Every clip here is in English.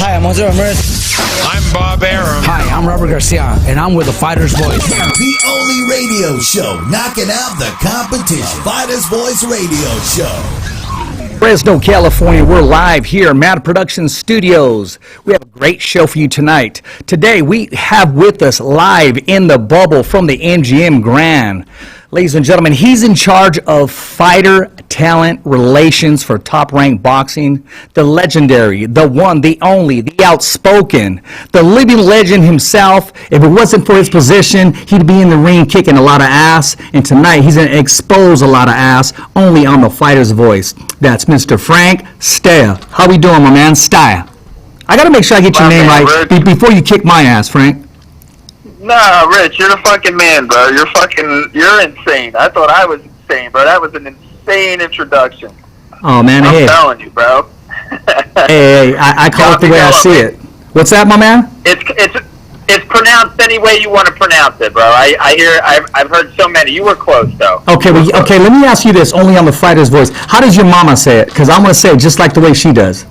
Hi, I'm Jose Ramirez. I'm Bob Arum. Hi, I'm Robert Garcia, and I'm with the Fighter's Voice. The only radio show knocking out the competition. Fighter's Voice Radio Show. Fresno, California, we're live here, Mad Productions Studios. We have a great show for you tonight. Today, we have with us live in the bubble from the MGM Grand. Ladies and gentlemen, he's in charge of fighter talent relations for Top Rank Boxing. The legendary, the one, the only, the outspoken, the living legend himself. If it wasn't for his position, he'd be in the ring kicking a lot of ass. And tonight, he's going to expose a lot of ass only on the Fighter's Voice. That's Mr. Frank Stea. How we doing, my man? Stea. I got to make sure I get your name right before you kick my ass, Frank. Nah, Rich, you're the fucking man, bro. You're insane. I thought I was insane, bro. That was an insane introduction. Oh, man, I'm telling you, bro. hey, I call it the way I see it. What's that, my man? It's pronounced any way you want to pronounce it, bro. I've heard so many. You were close, though. Okay, okay. Let me ask you this, only on the Fighter's Voice. How does your mama say it? Because I'm going to say it just like the way she does.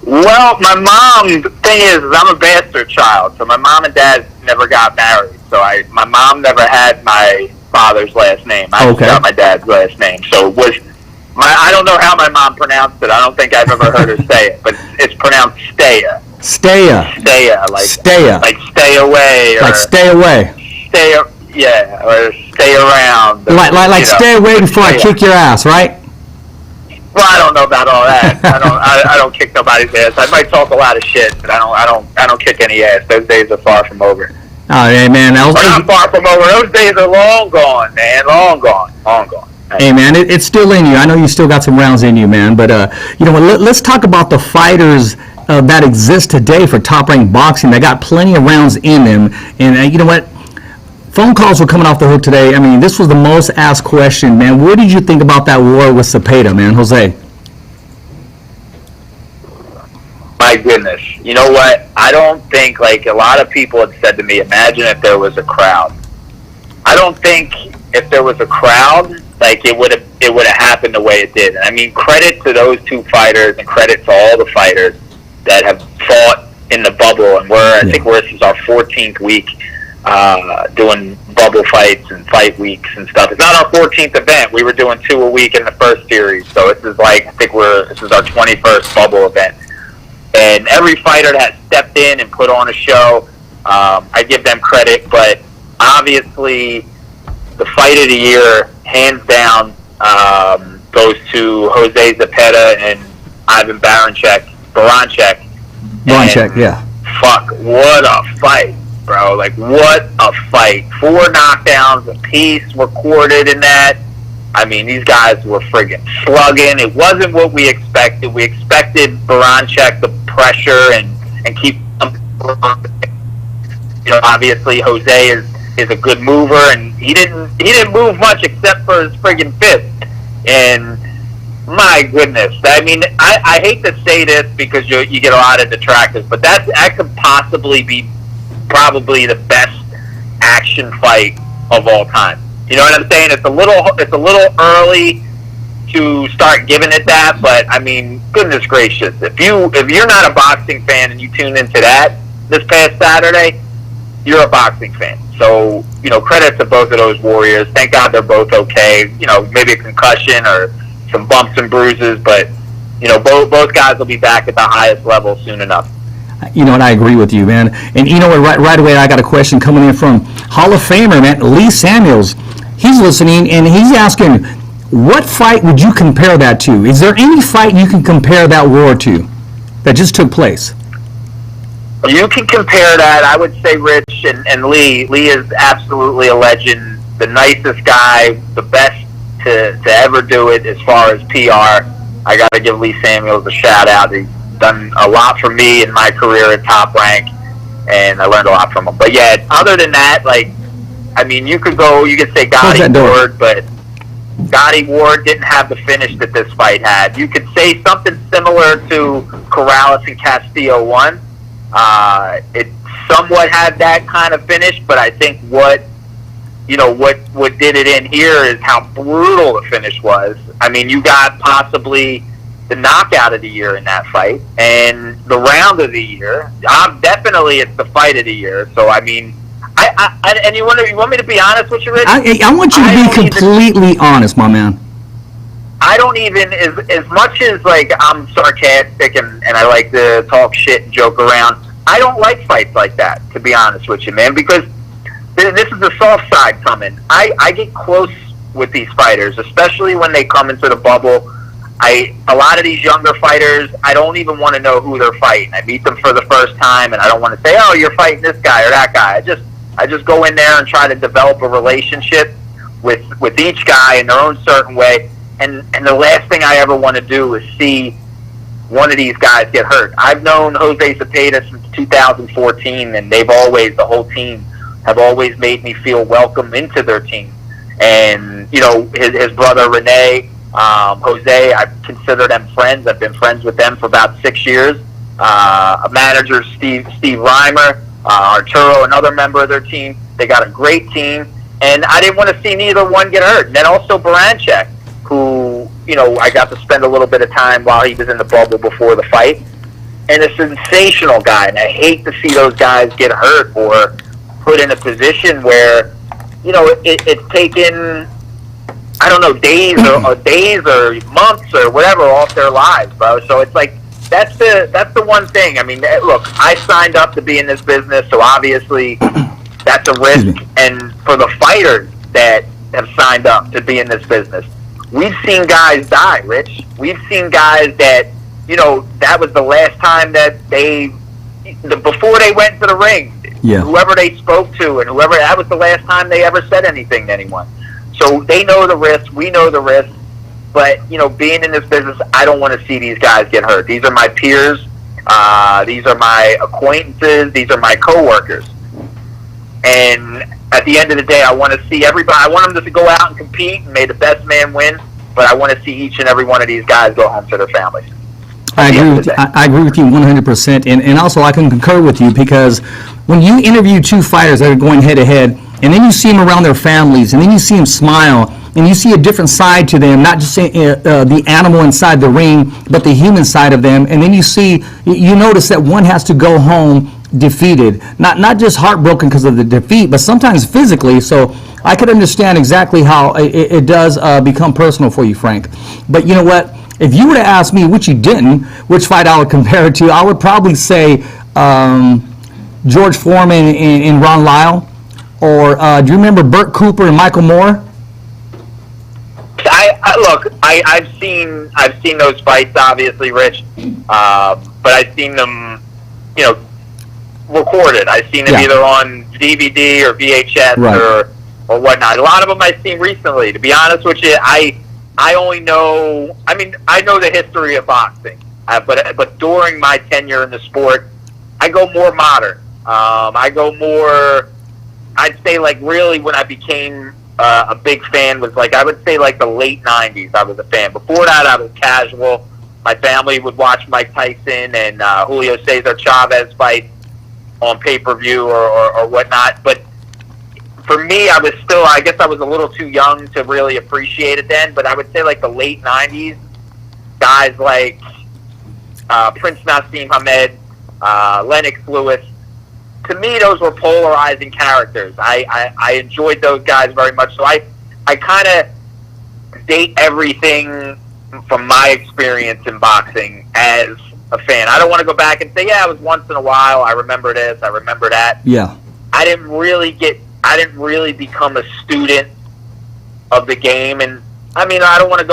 Well, my mom, the thing is, I'm a bastard child, so my mom and dad never got married. So my mom never had my father's last name. I just got my dad's last name. So I don't know how my mom pronounced it. I don't think I've ever heard her say it, but it's pronounced Stea. Stea. Stea, like Stea. Like stay away. Or like stay away. Yeah, or stay around. Or, like stay away before I kick your ass, right? Well, I don't know about all that. I don't kick nobody's ass. I might talk a lot of shit, but I don't kick any ass. Those days are far from over. Oh, yeah, man. Not far from over. Those days are long gone, man. Long gone. Hey, man, it's still in you. I know you still got some rounds in you, man. But you know what? Let's talk about the fighters that exist today for Top Rank Boxing. They got plenty of rounds in them, and you know what? Phone calls were coming off the hook today. I mean, this was the most asked question, man. What did you think about that war with Khetphet, man, Jose? My goodness. You know what? I don't think, like a lot of people had said to me, imagine if there was a crowd. I don't think if there was a crowd, like it would have happened the way it did. And I mean, credit to those two fighters and credit to all the fighters that have fought in the bubble. And I think this is our 14th week. Doing bubble fights and fight weeks and stuff. It's not our 14th event. We were doing 2 a week in the first series, so this is this is our 21st bubble event. And every fighter that has stepped in and put on a show, I give them credit. But obviously, the fight of the year, hands down, goes to Jose Zepeda and Ivan Baranchyk. Yeah. Fuck, what a fight. Bro, like what a fight. 4 knockdowns apiece recorded in that. I mean, these guys were friggin' slugging. It wasn't what we expected. We expected Baranchyk the pressure and keep them. You know, obviously Jose is a good mover, and he didn't move much except for his friggin' fist. And my goodness, I mean, I hate to say this because you get a lot of detractors, but that could possibly be probably the best action fight of all time. You know what I'm saying? It's a little early to start giving it that, but I mean, goodness gracious, if you're not a boxing fan and you tune into that this past Saturday, you're a boxing fan. So, you know, credit to both of those warriors. Thank God they're both okay. You know, maybe a concussion or some bumps and bruises, but you know, both guys will be back at the highest level soon enough. You know, and I agree with you, man. And you know what, right away, I got a question coming in from Hall of Famer, man, Lee Samuels. He's listening, and he's asking, what fight would you compare that to? Is there any fight you can compare that war to that just took place? You can compare that. I would say Rich and Lee. Lee is absolutely a legend, the nicest guy, the best to ever do it as far as PR. I got to give Lee Samuels a shout out. He's done a lot for me in my career at Top Rank, and I learned a lot from him. But yeah, other than that, like, I mean, you could say Gotti Ward, but Gotti Ward didn't have the finish that this fight had. You could say something similar to Corrales and Castillo 1. It somewhat had that kind of finish, but I think what did it in here is how brutal the finish was. I mean, you got possibly the knockout of the year in that fight, and the round of the year. Definitely, it's the fight of the year. So I mean, and you want me to be honest with you, Rich? I want you to be completely honest, my man. I don't even, as much as like I'm sarcastic and I like to talk shit and joke around, I don't like fights like that, to be honest with you, man, because this is the soft side coming. I get close with these fighters, especially when they come into the bubble. A lot of these younger fighters, I don't even want to know who they're fighting. I meet them for the first time, and I don't want to say, oh, you're fighting this guy or that guy. I just go in there and try to develop a relationship with each guy in their own certain way. And the last thing I ever want to do is see one of these guys get hurt. I've known Jose Zepeda since 2014, and the whole team have always made me feel welcome into their team. And, you know, his brother Rene, Jose, I consider them friends. I've been friends with them for about 6 years. A manager, Steve Reimer, Arturo, another member of their team. They got a great team, and I didn't want to see neither one get hurt. And then also Baranchek, who, you know, I got to spend a little bit of time while he was in the bubble before the fight, and a sensational guy. And I hate to see those guys get hurt or put in a position where, you know, it's taken, I don't know, days or months or whatever off their lives, bro. So it's like, that's the one thing. I mean, look, I signed up to be in this business, so obviously that's a risk. And for the fighters that have signed up to be in this business, we've seen guys die, Rich. We've seen guys that, you know, that was the last time that before they went to the ring, whoever they spoke to and that was the last time they ever said anything to anyone. So they know the risk, we know the risk, but, you know, being in this business, I don't want to see these guys get hurt. These are my peers, these are my acquaintances, these are my coworkers. And at the end of the day, I want to see everybody. I want them to go out and compete and may the best man win. But I want to see each and every one of these guys go home to their families. I agree with you 100%. And also, I can concur with you, because when you interview two fighters that are going head to head, and then you see them around their families, and then you see them smile, and you see a different side to them, not just the animal inside the ring, but the human side of them. And then you notice that one has to go home defeated, not just heartbroken because of the defeat, but sometimes physically. So I could understand exactly how it does become personal for you, Frank. But you know what? If you were to ask me, which you didn't, which fight I would compare it to, I would probably say George Foreman and Ron Lyle. Or do you remember Burt Cooper and Michael Moore? I've seen those fights, obviously, Rich. But I've seen them, you know, recorded. I've seen them either on DVD or VHS or whatnot. A lot of them I've seen recently. To be honest with you, I only know. I mean, I know the history of boxing, but during my tenure in the sport, I go more modern. I go more. I'd say, like, really when I became a big fan was, like, I would say, like, the late 90s I was a fan. Before that, I was casual. My family would watch Mike Tyson and Julio Cesar Chavez fight on pay-per-view or whatnot. But for me, I guess I was a little too young to really appreciate it then. But I would say, like, the late 90s, guys like Prince Nassim Hamed, Lennox Lewis, to me, those were polarizing characters. I enjoyed those guys very much. So I kind of date everything from my experience in boxing as a fan. I don't want to go back and say, yeah, it was once in a while. I remember this. I remember that. Yeah. I didn't really become a student of the game. And I mean, I don't want to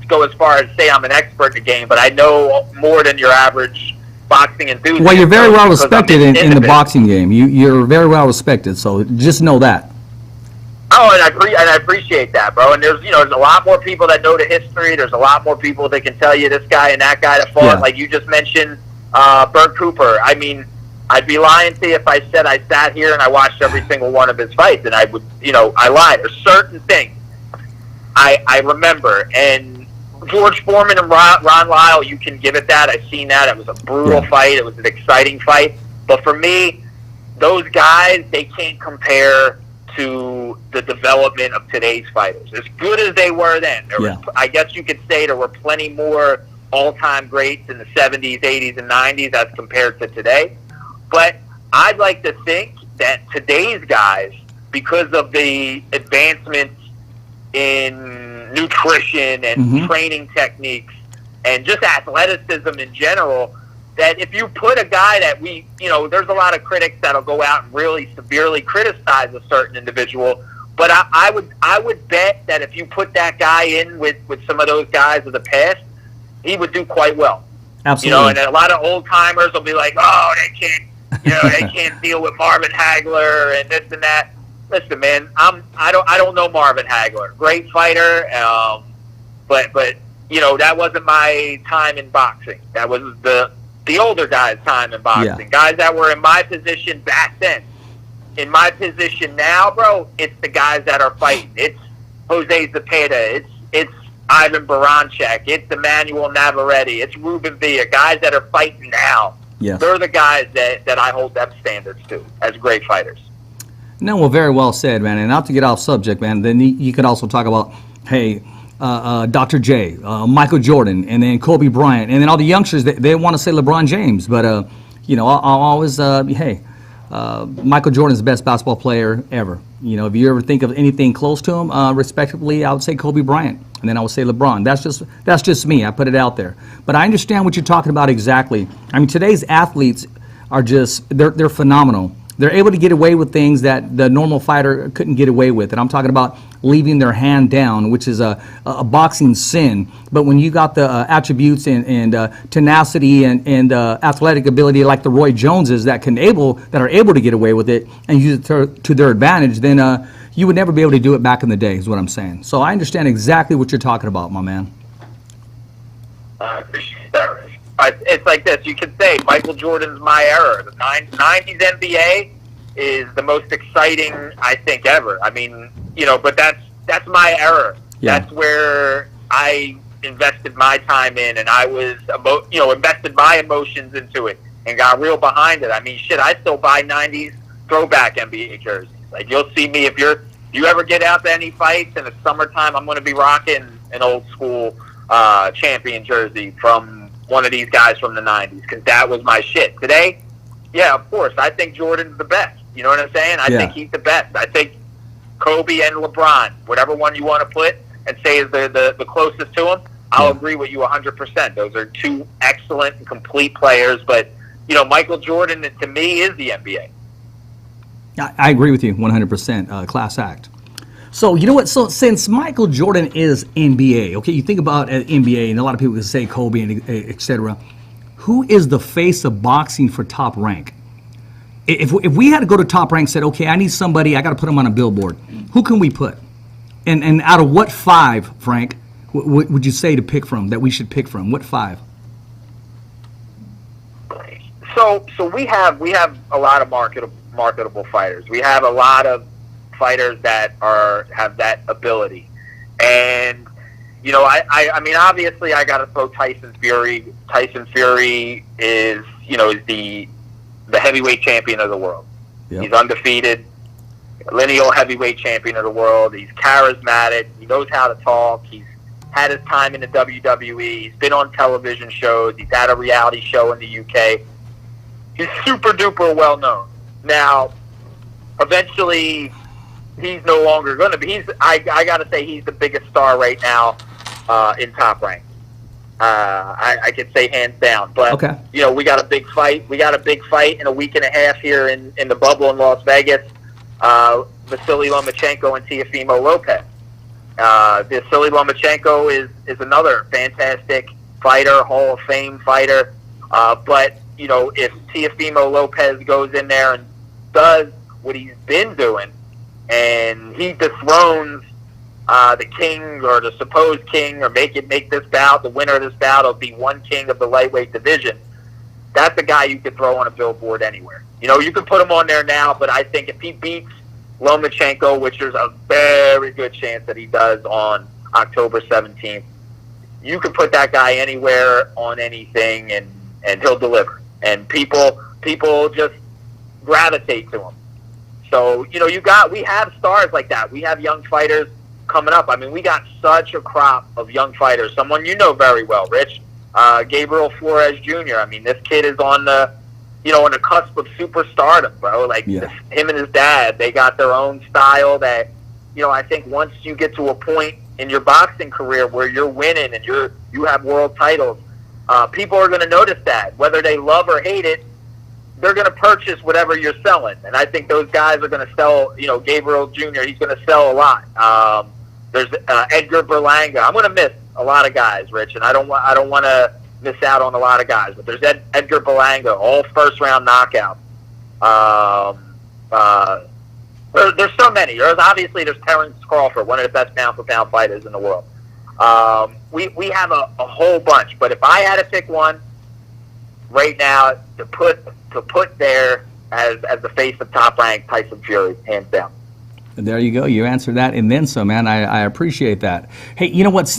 go as far as say I'm an expert in the game, but I know more than your average boxing enthusiast. Well, you're very well respected in the boxing game. You're very well respected, so just know that. Oh, and I appreciate that, bro. And there's a lot more people that know the history. There's a lot more people that can tell you this guy and that guy that fought. Yeah. Like you just mentioned, Burt Cooper. I mean, I'd be lying to you if I said I sat here and I watched every single one of his fights, and I would, I lied. There's certain things I remember, and George Foreman and Ron Lyle, you can give it that. I've seen that. It was a brutal fight. It was an exciting fight. But for me, those guys, they can't compare to the development of today's fighters. As good as they were then, I guess you could say there were plenty more all-time greats in the 70s, 80s, and 90s as compared to today. But I'd like to think that today's guys, because of the advancements in nutrition and training techniques and just athleticism in general, that if you put a guy that there's a lot of critics that'll go out and really severely criticize a certain individual, but I would bet that if you put that guy in with some of those guys of the past, he would do quite well. Absolutely. And a lot of old timers will be like, oh, they can't deal with Marvin Hagler and this and that. Listen, man, I don't know Marvin Hagler. Great fighter, but that wasn't my time in boxing. That was the older guys' time in boxing. Yeah. Guys that were in my position back then. In my position now, bro, it's the guys that are fighting. It's Jose Zepeda. It's Ivan Baranchek. It's Emmanuel Navarrete. It's Ruben Villa. Guys that are fighting now. Yes. They're the guys that I hold them standards to as great fighters. No, well, very well said, man. And not to get off subject, man, then you could also talk about, hey, Dr. J, Michael Jordan, and then Kobe Bryant, and then all the youngsters, they want to say LeBron James. But, I'll always, Michael Jordan's the best basketball player ever. If you ever think of anything close to him, respectively, I would say Kobe Bryant, and then I would say LeBron. That's just me. I put it out there. But I understand what you're talking about exactly. I mean, today's athletes are they're phenomenal. They're able to get away with things that the normal fighter couldn't get away with. And I'm talking about leaving their hand down, which is a boxing sin. But when you got the attributes and tenacity and athletic ability like the Roy Joneses that are able to get away with it and use it to their advantage, then you would never be able to do it back in the day, is what I'm saying. So I understand exactly what you're talking about, my man. I appreciate that, Rich. It's like this. You could say Michael Jordan's my era. The 90s NBA is the most exciting, I think, ever. I mean, but that's my era. Yeah. That's where I invested my time in, and I was, invested my emotions into it and got real behind it. I mean, shit, I still buy 90s throwback NBA jerseys. Like, you'll see me if you ever get out to any fights in the summertime, I'm going to be rocking an old school champion jersey from one of these guys from the 90s, because that was my shit. Today, yeah, of course, I think Jordan's the best. You know what I'm saying? I think he's the best. I think Kobe and LeBron, whatever one you want to put and say is the closest to him, I'll agree with you 100%. Those are two excellent and complete players. But, Michael Jordan, to me, is the NBA. I agree with you 100%. Class act. So, you know what? So, since Michael Jordan is NBA, okay, you think about NBA, and a lot of people can say Kobe, and et cetera. Who is the face of boxing for Top Rank? If we had to go to Top Rank and said, okay, I need somebody, I got to put him on a billboard, who can we put? And out of what five, Frank, would you say to pick from, that we should pick from? What five? So we have a lot of marketable fighters. We have a lot of fighters that have that ability, and I mean, obviously I got to throw Tyson Fury. Tyson Fury is the heavyweight champion of the world. Yep. He's undefeated, lineal heavyweight champion of the world. He's charismatic. He knows how to talk. He's had his time in the WWE. He's been on television shows. He's had a reality show in the UK. He's super duper well known. Now, eventually, he's no longer going to be. I got to say, he's the biggest star right now in Top Rank. I could say hands down. But, okay. We got a big fight. We got a big fight in a week and a half here in the bubble in Las Vegas. Vasily Lomachenko and Teofimo Lopez. Vasily Lomachenko is another fantastic fighter, Hall of Fame fighter. But, if Teofimo Lopez goes in there and does what he's been doing, and he dethrones the king or the supposed king, or make this bout, the winner of this bout will be one king of the lightweight division, that's a guy you could throw on a billboard anywhere. You can put him on there now, but I think if he beats Lomachenko, which there's a very good chance that he does on October 17th, you can put that guy anywhere on anything, and he'll deliver. And people just gravitate to him. So, we have stars like that. We have young fighters coming up. I mean, we got such a crop of young fighters. Someone you know very well, Rich, Gabriel Flores Jr. I mean, this kid is on the, on the cusp of superstardom, bro. Like, him and his dad, they got their own style that, I think once you get to a point in your boxing career where you're winning and you have world titles, people are going to notice that. Whether they love or hate it, they're going to purchase whatever you're selling. And I think those guys are going to sell, Gabriel Jr., he's going to sell a lot. There's Edgar Berlanga. I'm going to miss a lot of guys, Rich, and I don't want to miss out on a lot of guys. But there's Edgar Berlanga, all first-round knockouts. There's so many. There's Terence Crawford, one of the best pound-for-pound fighters in the world. We have a whole bunch, but if I had to pick one right now to put there as the face of Top Rank, Tyson Fury, hands down. There you go. You answered that and then some, man. I appreciate that. Hey, you know what? If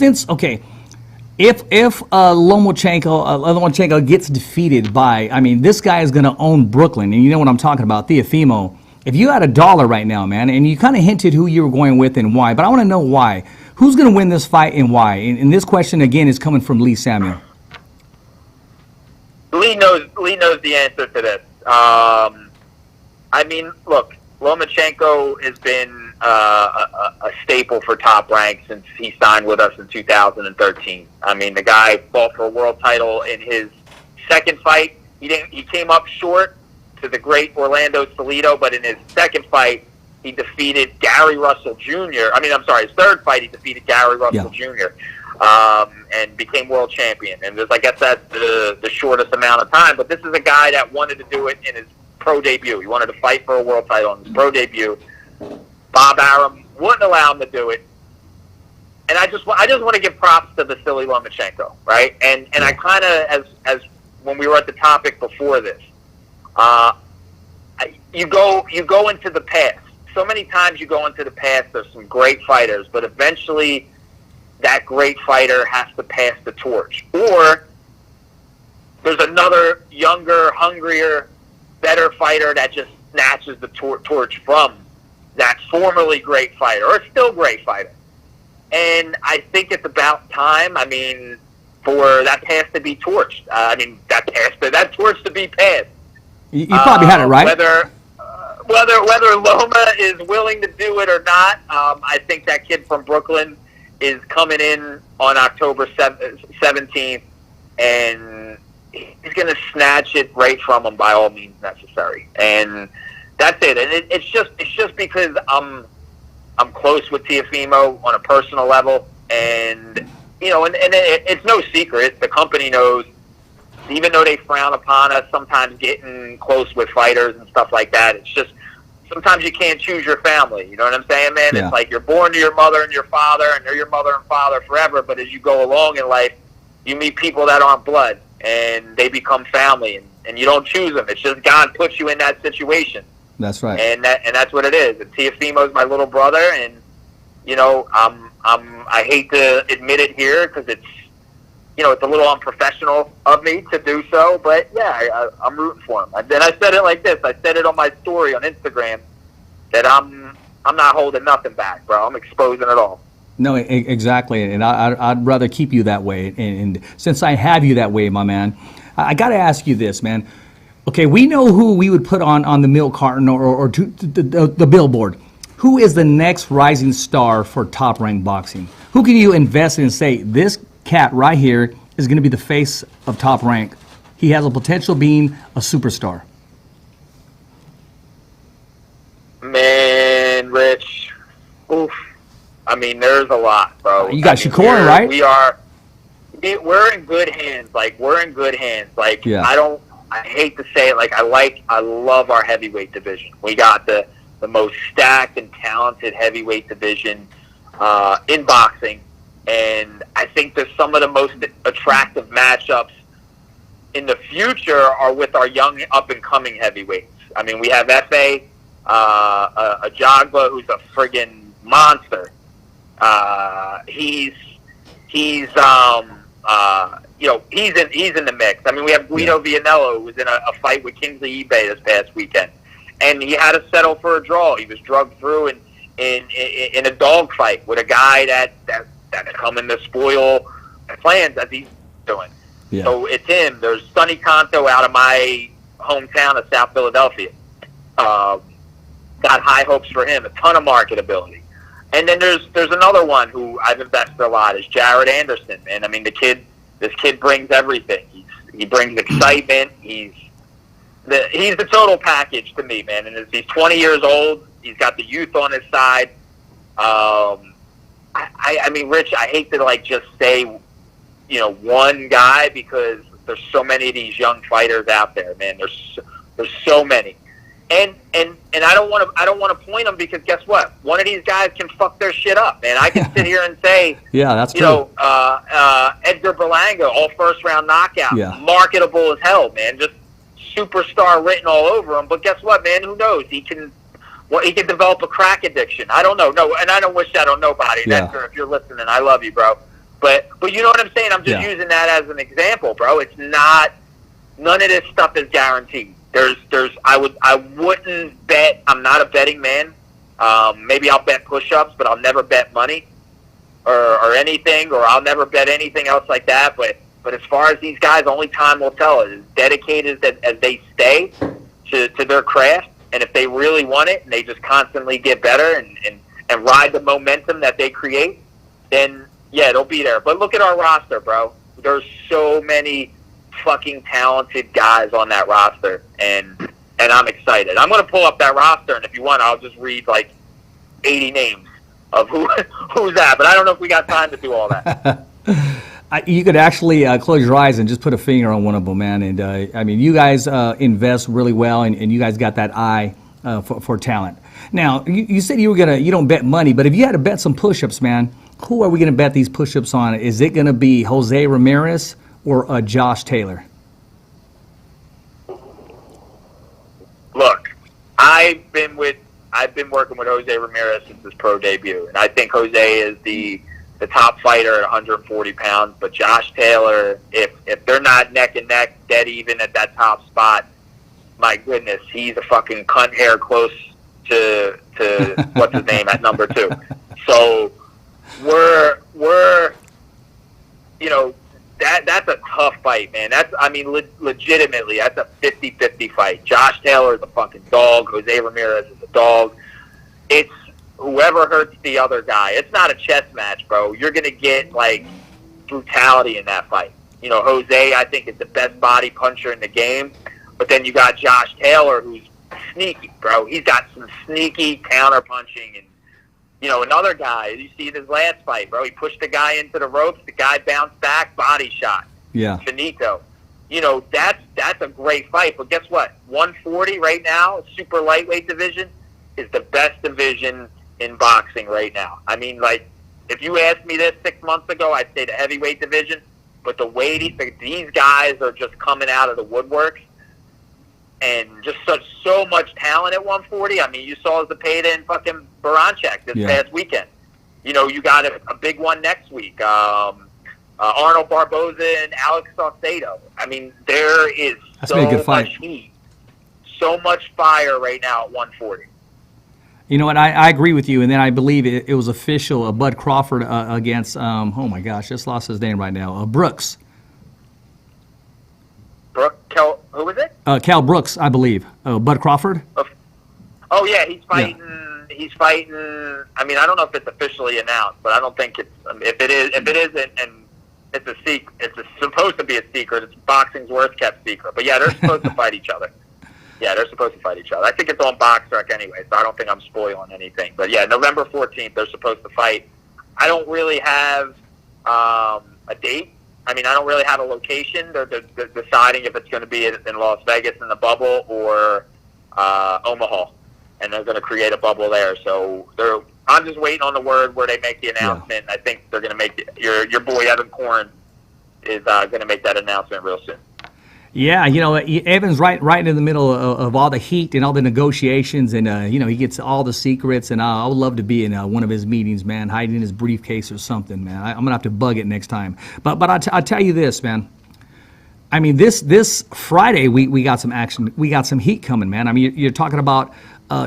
Lomachenko gets defeated by, this guy is going to own Brooklyn, and you know what I'm talking about, Teofimo. If you had $1 right now, man, and you kind of hinted who you were going with and why, but I want to know why. Who's going to win this fight and why? And this question, again, is coming from Lee Samuel. Lee knows the answer to this. Look, Lomachenko has been a staple for Top Rank since he signed with us in 2013. The guy fought for a world title in his second fight. He came up short to the great Orlando Salido, but in his second fight, he defeated Gary Russell Jr. His third fight, he defeated Gary Russell Jr. And became world champion. And I guess that's the shortest amount of time. But this is a guy that wanted to do it in his pro debut. He wanted to fight for a world title in his pro debut. Bob Arum wouldn't allow him to do it. And I just want to give props to Vasily Lomachenko, right? And I kind of, as when we were at the topic before this, you go into the past. So many times you go into the past, there's some great fighters, but eventually that great fighter has to pass the torch. Or there's another younger, hungrier, better fighter that just snatches the torch from that formerly great fighter, or still great fighter. And I think it's about time, for that pass to be torched. That torch to be passed. You probably had it right. Whether Loma is willing to do it or not, I think that kid from Brooklyn is coming in on October 17th, and he's going to snatch it right from him by all means necessary. And that's it. And it's just because I'm close with Teofimo on a personal level, and it's no secret. The company knows. Even though they frown upon us sometimes getting close with fighters and stuff like that, it's just sometimes you can't choose your family. You know what I'm saying, man? Yeah. It's like you're born to your mother and your father, and they're your mother and father forever. But as you go along in life, you meet people that aren't blood, and they become family, and you don't choose them. It's just God puts you in that situation. That's right. And that's what it is. And Teofimo's my little brother, and I hate to admit it here because it's a little unprofessional of me to do so, but yeah, I'm rooting for him. And then I said it like this. I said it on my story on Instagram that I'm not holding nothing back, bro. I'm exposing it all. No, exactly, and I'd rather keep you that way. And since I have you that way, my man, I got to ask you this, man. Okay, we know who we would put on the milk carton or the billboard. Who is the next rising star for Top Rank Boxing? Who can you invest in and say, this cat right here is going to be the face of Top Rank? He has a potential being a superstar. Man, Rich. Oof. There's a lot, bro. You got Shakur, right? We're in good hands. We're in good hands. Yeah. I hate to say it, I love our heavyweight division. We got the most stacked and talented heavyweight division in boxing. And I think that some of the most attractive matchups in the future are with our young up-and-coming heavyweights. We have Efe, Ajagba, who's a friggin' monster. He's in the mix. We have Guido Vianello, who was in a fight with Kingsley eBay this past weekend, and he had to settle for a draw. He was drugged through in a dogfight with a guy that's coming to spoil plans as he's doing. Yeah. So it's him. There's Sonny Conto out of my hometown of South Philadelphia. Got high hopes for him. A ton of marketability. And then there's another one who I've invested a lot is Jared Anderson. And I mean, this kid brings everything. He brings excitement. He's the total package to me, man. And he's 20 years old. He's got the youth on his side. I mean, Rich, I hate to just say, one guy, because there's so many of these young fighters out there, man. There's so many, and I don't want to point them, because guess what? One of these guys can fuck their shit up, man. I can sit here and say, yeah, that's true. Edgar Berlanga, all first round knockout, yeah. Marketable as hell, man. Just superstar written all over him. But guess what, man? Who knows? He can develop a crack addiction. I don't know. No, and I don't wish that on nobody. Yeah. That's, if you're listening, I love you, bro. But you know what I'm saying? I'm just using that as an example, bro. It's not, none of this stuff is guaranteed. I wouldn't bet. I'm not a betting man. Maybe I'll bet push-ups, but I'll never bet money or anything, or I'll never bet anything else like that. But as far as these guys, only time will tell. As dedicated as they stay to their craft, and if they really want it and they just constantly get better and ride the momentum that they create, then yeah, they'll be there. But look at our roster, bro. There's so many fucking talented guys on that roster, and I'm excited. I'm going to pull up that roster, and if you want, I'll just read 80 names of who's that. But I don't know if we got time to do all that. You could actually close your eyes and just put a finger on one of them, man. And I mean, you guys invest really well, and you guys got that eye for talent. Now, you said you don't bet money, but if you had to bet some push-ups, man, who are we going to bet these push-ups on? Is it going to be Jose Ramirez or Josh Taylor? Look, I've been working with Jose Ramirez since his pro debut, and I think Jose is the top fighter at 140 pounds. But Josh Taylor, if they're not neck and neck, dead even at that top spot, my goodness, he's a fucking cunt hair close to what's his name at number 2. So we're that's a tough fight, man. Legitimately, that's a 50-50 fight. Josh Taylor is a fucking dog. Jose Ramirez is a dog. It's whoever hurts the other guy. It's not a chess match, bro. You're going to get, brutality in that fight. Jose, I think, is the best body puncher in the game. But then you got Josh Taylor, who's sneaky, bro. He's got some sneaky counter punching. And, another guy, you see this last fight, bro. He pushed the guy into the ropes. The guy bounced back, body shot. Yeah. Finito. That's a great fight. But guess what? 140 right now, super lightweight division, is the best division in boxing right now. I mean, if you asked me this 6 months ago, I'd say the heavyweight division. But the way these guys are just coming out of the woodworks, and just so much talent at 140. I mean, you saw Zepeda and fucking Baranchek this past weekend. You got a big one next week. Arnold Barboza and Alex Saucedo. I mean, there is so much heat, so much fire right now at 140. You know what? I agree with you. And then I believe it was official. Bud Crawford against oh my gosh, just lost his name right now. Brooks. Who was it? Cal Brooks, I believe. Bud Crawford. Oh yeah, he's fighting. Yeah. He's fighting. I mean, I don't know if it's officially announced, but I don't think it's. If it isn't, and it's a secret. It's supposed to be a secret. It's boxing's worst kept secret. But yeah, they're supposed to fight each other. Yeah, they're supposed to fight each other. I think it's on BoxRec anyway, so I don't think I'm spoiling anything. But yeah, November 14th, they're supposed to fight. I don't really have a date. I mean, I don't really have a location. They're deciding if it's going to be in Las Vegas in the bubble or Omaha, and they're going to create a bubble there. So I'm just waiting on the word where they make the announcement. Yeah. I think they're going to make it. Your boy Evan Corn is going to make that announcement real soon. Yeah, Evan's right in the middle of all the heat and all the negotiations, and he gets all the secrets. And I would love to be in one of his meetings, man, hiding in his briefcase or something, man. I'm gonna have to bug it next time. But I'll tell you this, man. I mean, this Friday we got some action. We got some heat coming, man. I mean, you're talking about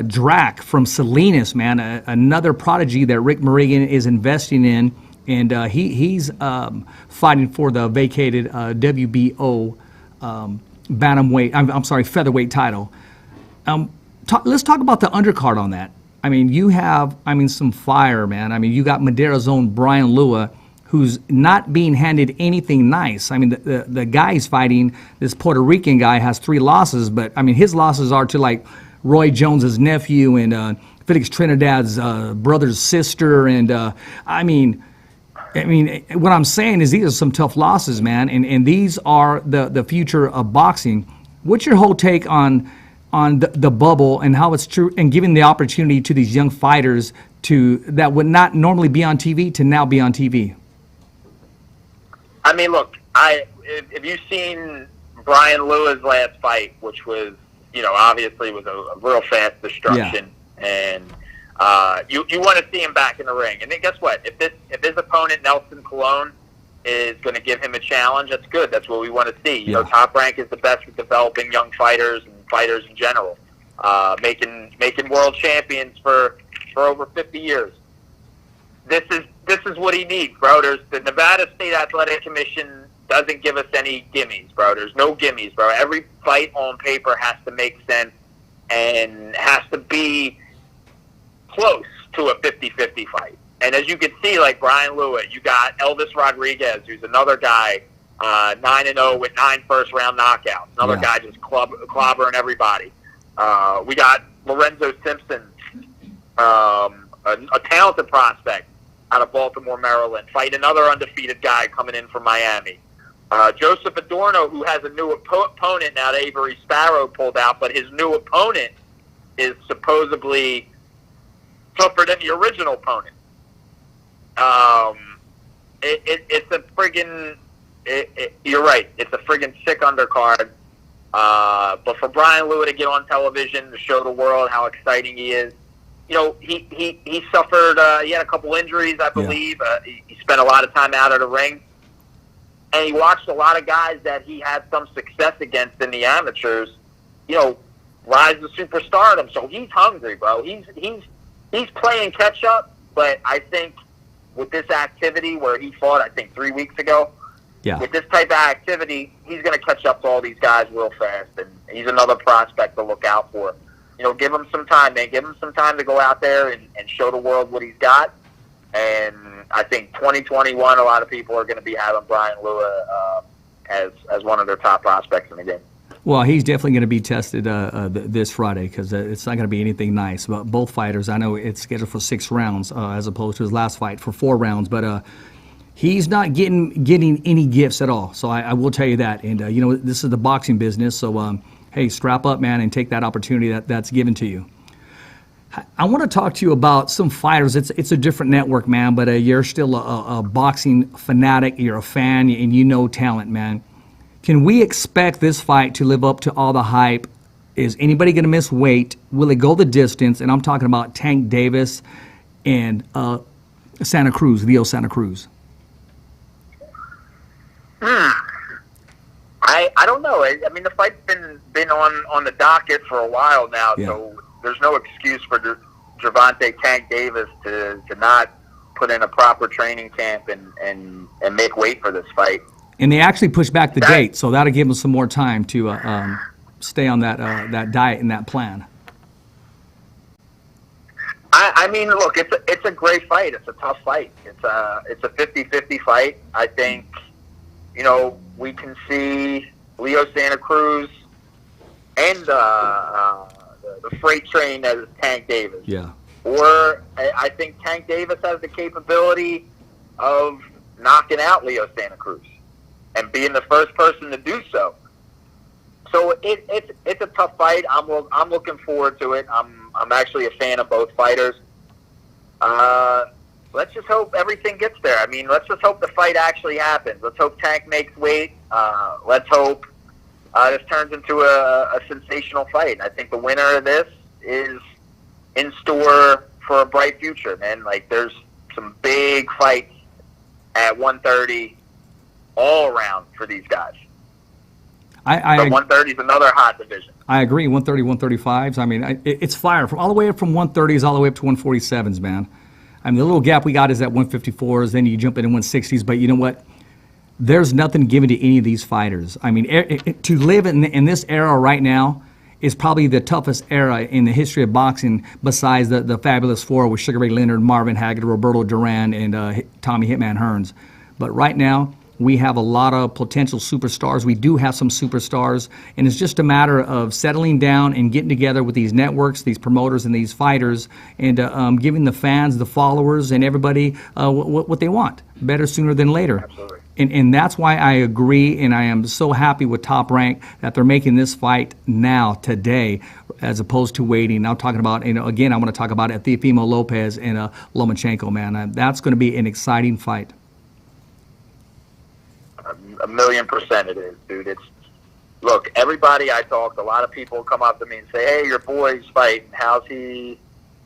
Drac from Salinas, man, another prodigy that Rick Morrigan is investing in and he's fighting for the vacated WBO bantamweight. I'm sorry, featherweight title. Let's talk about the undercard on that. I mean, you have, some fire, man. I mean, you got Madera's own Brian Lua, who's not being handed anything nice. I mean, the guy he's fighting, this Puerto Rican guy, has 3 losses, but, his losses are to, like, Roy Jones's nephew and Felix Trinidad's brother's sister. And, what I'm saying is these are some tough losses, man, and these are the future of boxing. What's your whole take on the bubble and how it's true, and giving the opportunity to these young fighters that would not normally be on TV to now be on TV? I mean, look, if you've seen Brian Lua's last fight, which was, obviously was a real fast destruction, and you want to see him back in the ring. And then guess what? If his opponent Nelson Colon is going to give him a challenge, that's good. That's what we want to see. You know, Top Rank is the best with developing young fighters and fighters in general, making world champions for over 50 years. This is what he needs, bro. The Nevada State Athletic Commission doesn't give us any gimmies, bro. There's no gimmies, bro. Every fight on paper has to make sense and has to be close to a 50-50 fight. And as you can see, like Brian Lua, you got Elvis Rodriguez, who's another guy, 9-0 with 9 first-round knockouts. Another guy just clobbering everybody. We got Lorenzo Simpson, a talented prospect out of Baltimore, Maryland, fight another undefeated guy coming in from Miami. Joseph Adorno, who has a new opponent now that Avery Sparrow pulled out, but his new opponent is supposedly tougher than the original opponent. It's a friggin', you're right, it's a friggin' sick undercard. But for Brian Lua to get on television to show the world how exciting he is, he suffered, he had a couple injuries, I believe. He spent a lot of time out of the ring. And he watched a lot of guys that he had some success against in the amateurs, rise to superstardom. So he's hungry, bro. He's playing catch up, but I think with this activity where he fought, I think 3 weeks ago, with this type of activity, he's going to catch up to all these guys real fast, and he's another prospect to look out for. Give him some time, man. Give him some time to go out there and show the world what he's got. And I think 2021, a lot of people are going to be having Brian Lua as one of their top prospects in the game. Well, he's definitely going to be tested this Friday because it's not going to be anything nice. But both fighters, I know it's scheduled for 6 rounds as opposed to his last fight for 4 rounds. But he's not getting any gifts at all. So I will tell you that. And, this is the boxing business. So, hey, strap up, man, and take that opportunity that's given to you. I want to talk to you about some fighters. It's a different network, man, but you're still a boxing fanatic. You're a fan, and you know talent, man. Can we expect this fight to live up to all the hype? Is anybody going to miss weight? Will it go the distance? And I'm talking about Tank Davis and Santa Cruz, Leo Santa Cruz. I don't know. I mean, the fight's been on the docket for a while now, so there's no excuse for Gervonta Tank Davis to not put in a proper training camp and make weight for this fight. And they actually pushed back the date, so that'll give him some more time to stay on that diet and that plan. I mean, look, it's a great fight. It's a tough fight. It's a 50-50 fight. I think, we can see Leo Santa Cruz and the freight train as Tank Davis. Yeah. Or I think Tank Davis has the capability of knocking out Leo Santa Cruz and being the first person to do so. So it's a tough fight. I'm looking forward to it. I'm actually a fan of both fighters. Let's just hope everything gets there. I mean, let's just hope the fight actually happens. Let's hope Tank makes weight. Let's hope this turns into a sensational fight. I think the winner of this is in store for a bright future, man. Like, there's some big fights at 130 all around for these guys. So 130 is another hot division. I agree, 130, 135s. I mean, it's fire. From all the way up from 130s all the way up to 147s, man. I mean, the little gap we got is at 154s, then you jump into 160s, but you know what? There's nothing given to any of these fighters. I mean, to live in this era right now is probably the toughest era in the history of boxing besides the Fabulous Four with Sugar Ray Leonard, Marvin Hagler, Roberto Duran, and Tommy Hitman Hearns. But right now, we have a lot of potential superstars. We do have some superstars, and it's just a matter of settling down and getting together with these networks, these promoters, and these fighters, and giving the fans, the followers, and everybody what they want. Better sooner than later. Absolutely. And that's why I agree, and I am so happy with Top Rank that they're making this fight now, today, as opposed to waiting. Now talking about, again, I want to talk about Teofimo Lopez and Lomachenko, man. That's going to be an exciting fight. 1,000,000% it is, dude. Look, everybody I talk to, a lot of people come up to me and say, hey, your boy's fighting. How's he,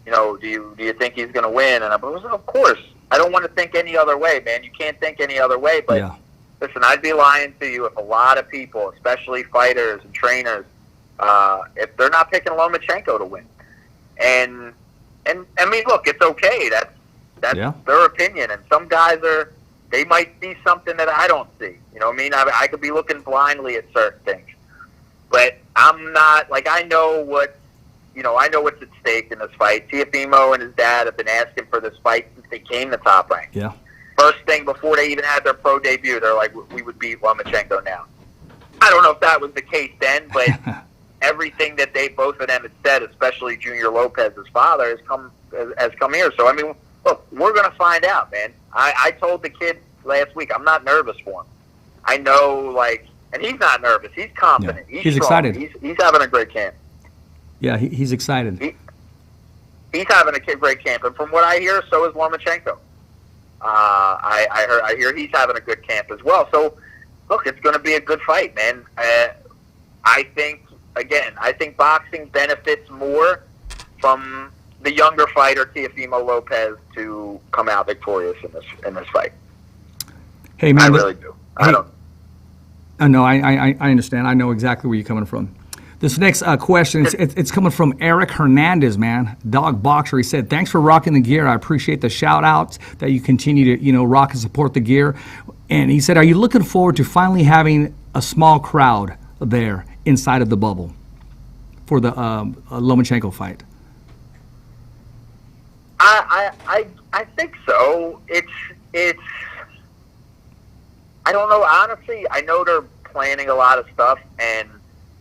do you think he's going to win? And I'm like, of course. I don't want to think any other way, man. You can't think any other way. But listen, I'd be lying to you if a lot of people, especially fighters and trainers, if they're not picking Lomachenko to win. And I mean, look, it's okay. That's their opinion. And some guys they might see something that I don't see. You know what I mean? I could be looking blindly at certain things. But I'm not, I know what's at stake in this fight. Teofimo and his dad have been asking for this fight since they came to Top Rank. Yeah. First thing, before they even had their pro debut, they're like, we would beat Lomachenko now. I don't know if that was the case then, but everything that both of them had said, especially Junior Lopez's father, has come here. So, I mean, look, we're going to find out, man. I told the kid last week, I'm not nervous for him. I know, and he's not nervous. He's confident. Yeah. He's excited. He's having a great camp. Yeah, he's excited. He's having a great camp, and from what I hear, so is Lomachenko. I hear he's having a good camp as well. So, look, it's going to be a good fight, man. I think boxing benefits more from the younger fighter Teofimo Lopez to come out victorious in this fight. Hey, man, I really do. No, I understand. I know exactly where you're coming from. This next question, it's coming from Eric Hernandez, man, dog boxer. He said, thanks for rocking the gear. I appreciate the shout-outs that you continue to, rock and support the gear. And he said, are you looking forward to finally having a small crowd there inside of the bubble for the Lomachenko fight? I think so. It's I don't know. Honestly, I know they're planning a lot of stuff, and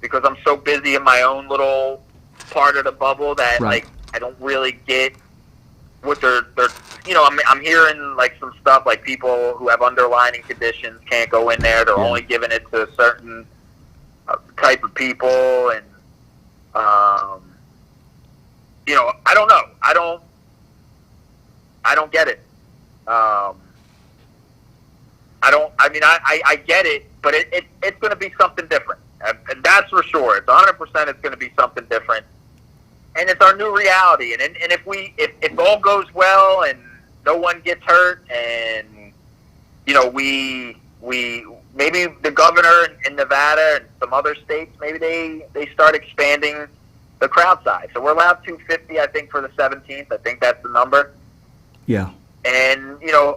because I'm so busy in my own little part of the bubble that I don't really get what they're I'm hearing some stuff like people who have underlying conditions can't go in there. They're only giving it to a certain type of people, and I don't know. I don't get it. I get it, but it's going to be something different. And that's for sure. It's 100% it's going to be something different. And it's our new reality. And if all goes well and no one gets hurt and, we maybe the governor in Nevada and some other states, maybe they start expanding the crowd size. So we're allowed 250, I think, for the 17th. I think that's the number. Yeah. And,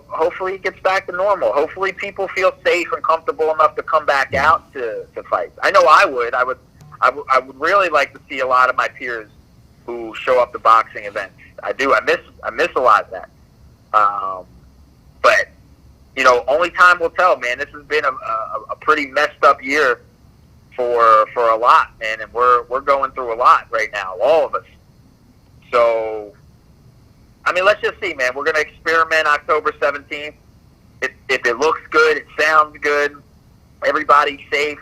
hopefully it gets back to normal. Hopefully people feel safe and comfortable enough to come back out to fights. I know I would. I would really like to see a lot of my peers who show up to boxing events. I do. I miss a lot of that. But, only time will tell, man. This has been a pretty messed up year for a lot, man. And we're going through a lot right now, all of us. So, let's just see, man. We're going to experiment October 17th. If it looks good, it sounds good, everybody's safe,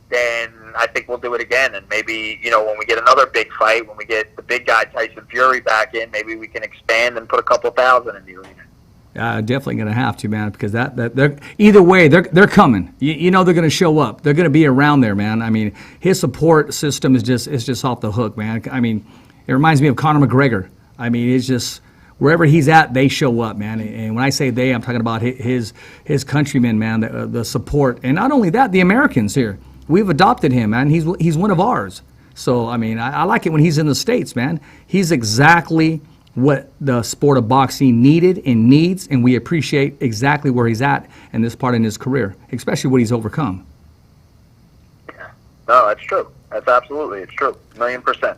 then I think we'll do it again. And maybe, when we get another big fight, when we get the big guy Tyson Fury back in, maybe we can expand and put a couple thousand in the arena. Definitely going to have to, man, because they're either way, they're coming. They're going to show up. They're going to be around there, man. His support system is just off the hook, man. It reminds me of Conor McGregor. It's just wherever he's at, they show up, man. And when I say they, I'm talking about his countrymen, man. The support, and not only that, the Americans here. We've adopted him, man. He's one of ours. So I like it when he's in the States, man. He's exactly what the sport of boxing needed and needs, and we appreciate exactly where he's at in this part in his career, especially what he's overcome. Yeah. No, that's true. That's absolutely, it's true. 1,000,000%.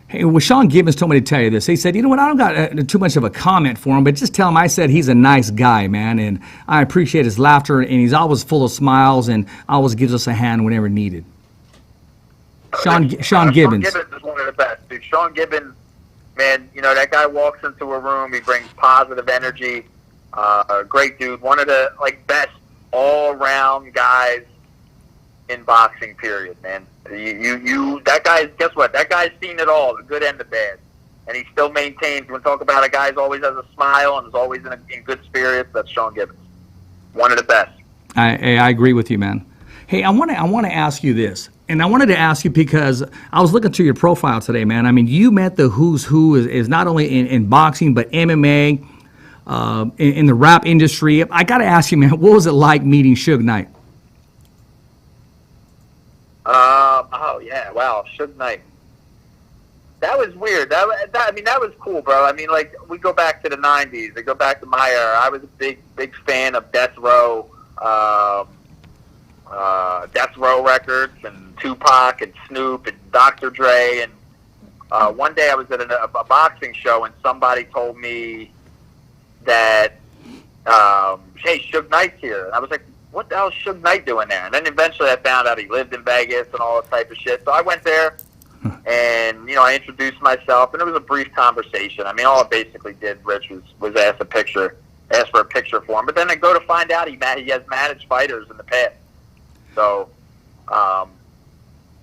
Hey, well, Sean Gibbons told me to tell you this. He said, you know what, I don't got too much of a comment for him, but just tell him I said he's a nice guy, man, and I appreciate his laughter, and he's always full of smiles and always gives us a hand whenever needed. Sean Gibbons. Sean Gibbons is one of the best, dude. Sean Gibbons, man, you know, that guy walks into a room, he brings positive energy, great dude, one of the, like, best all-around guys in boxing, period, man. That guy's, guess what? That guy's seen it all, the good and the bad. And he still maintains, when talk about a guy who always has a smile and is always in good spirits, that's Sean Gibbons. One of the best. I agree with you, man. Hey, I want to ask you this. And I wanted to ask you because I was looking through your profile today, man. I mean, you met the who's who is not only in boxing, but MMA, in the rap industry. I got to ask you, man, what was it like meeting Suge Knight? Oh yeah, wow, Suge Knight. That was weird. That was cool, bro. I mean, like, we go back to the '90s. We go back to my era. I was a big fan of Death Row records, and Tupac and Snoop and Dr. Dre. And one day I was at a boxing show, and somebody told me that, hey, Suge Knight's here. And I was like, what the hell is Suge Knight doing there? And then eventually I found out he lived in Vegas and all that type of shit. So I went there, and, you know, I introduced myself, and it was a brief conversation. I mean, all I basically did, Rich, was ask for a picture for him. But then I go to find out he has managed fighters in the past. So,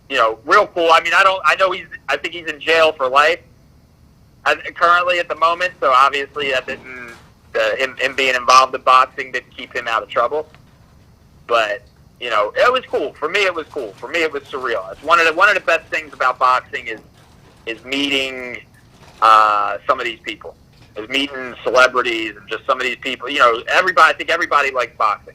you know, real cool. I mean, I think he's in jail for life currently at the moment. So obviously that didn't, him being involved in boxing didn't keep him out of trouble. But, you know, it was cool. For me, it was cool. For me, it was surreal. It's one of the best things about boxing is meeting some of these people, is meeting celebrities and just some of these people. You know, I think everybody likes boxing.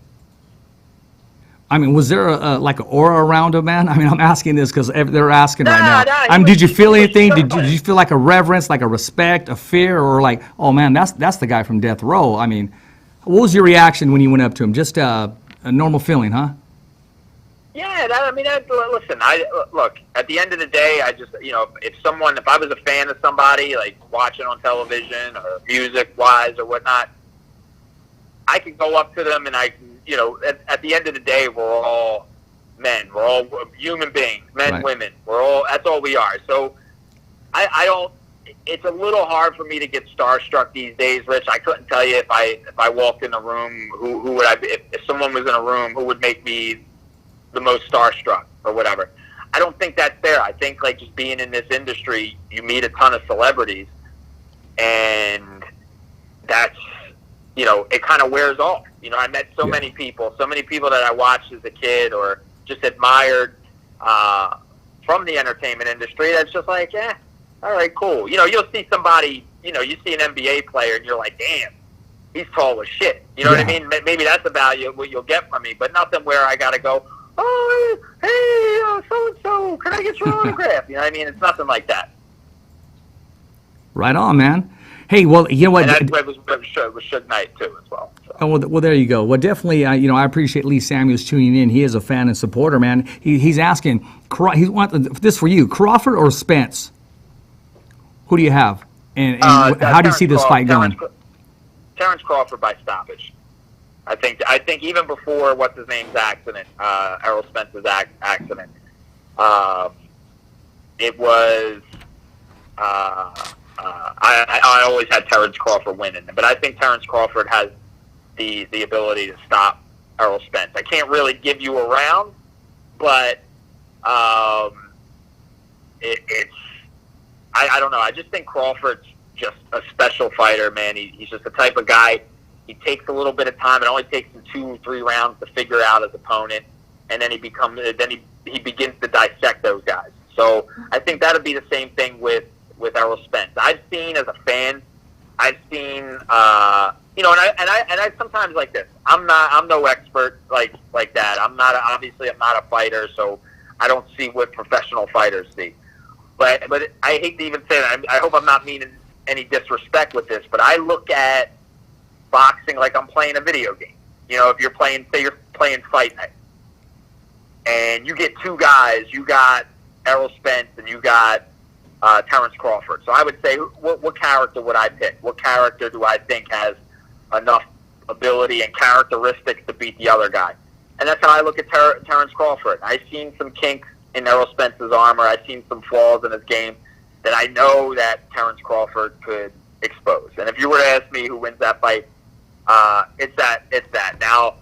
I mean, was there like an aura around him, man? I mean, I'm asking this because they're asking right now. I mean, did you feel anything? Did you feel like a reverence, like a respect, a fear, or like, oh man, that's the guy from Death Row? I mean, what was your reaction when you went up to him? Just a normal feeling, huh? Yeah, listen, look, at the end of the day, I just, you know, if I was a fan of somebody, like watching on television or music-wise or whatnot, I could go up to them and I can, you know, at the end of the day, we're all men. We're all human beings, men, right. Women. That's all we are. So I don't, it's a little hard for me to get starstruck these days, Rich. I couldn't tell you if I walked in a room, who would I be, if someone was in a room, who would make me the most starstruck or whatever. I don't think that's fair. I think, like, just being in this industry, you meet a ton of celebrities, and that's, you know, it kind of wears off. You know, I met so many people that I watched as a kid or just admired from the entertainment industry. That's just like, all right, cool. You know, you'll see somebody, you know, you see an NBA player and you're like, damn, he's tall as shit. You know what I mean? Maybe that's the value of what you'll get from me, but nothing where I got to go, oh, hey, so-and-so, can I get your autograph? You know what I mean? It's nothing like that. Right on, man. Hey, well, you know what? And that's what was Suge Knight, too, as well. So. Oh, well, there you go. Well, definitely, you know, I appreciate Lee Samuels tuning in. He is a fan and supporter, man. He's asking, he wants this for you, Crawford or Spence? Who do you have? And how do you see this fight going? Terence Crawford by stoppage. I think even before what's his name's accident, Errol Spence's accident, it was. I always had Terence Crawford winning, but I think Terence Crawford has the ability to stop Errol Spence. I can't really give you a round, but it's. I don't know. I just think Crawford's just a special fighter, man. He's just the type of guy. He takes a little bit of time. It only takes him 2-3 rounds to figure out his opponent, and then he begins to dissect those guys. So I think that'll be the same thing with Errol Spence. I've seen as a fan, you know, and I sometimes like this. I'm no expert like that. I'm not a fighter, so I don't see what professional fighters see. But I hate to even say that. I hope I'm not meaning any disrespect with this, but I look at boxing like I'm playing a video game. You know, if you're playing, say you're playing Fight Night, and you get two guys, you got Errol Spence and you got Terence Crawford. So I would say, what character would I pick? What character do I think has enough ability and characteristics to beat the other guy? And that's how I look at Terence Crawford. I've seen some kinks in Errol Spence's armor. I've seen some flaws in his game that I know that Terence Crawford could expose. And if you were to ask me who wins that fight, it's that. Now,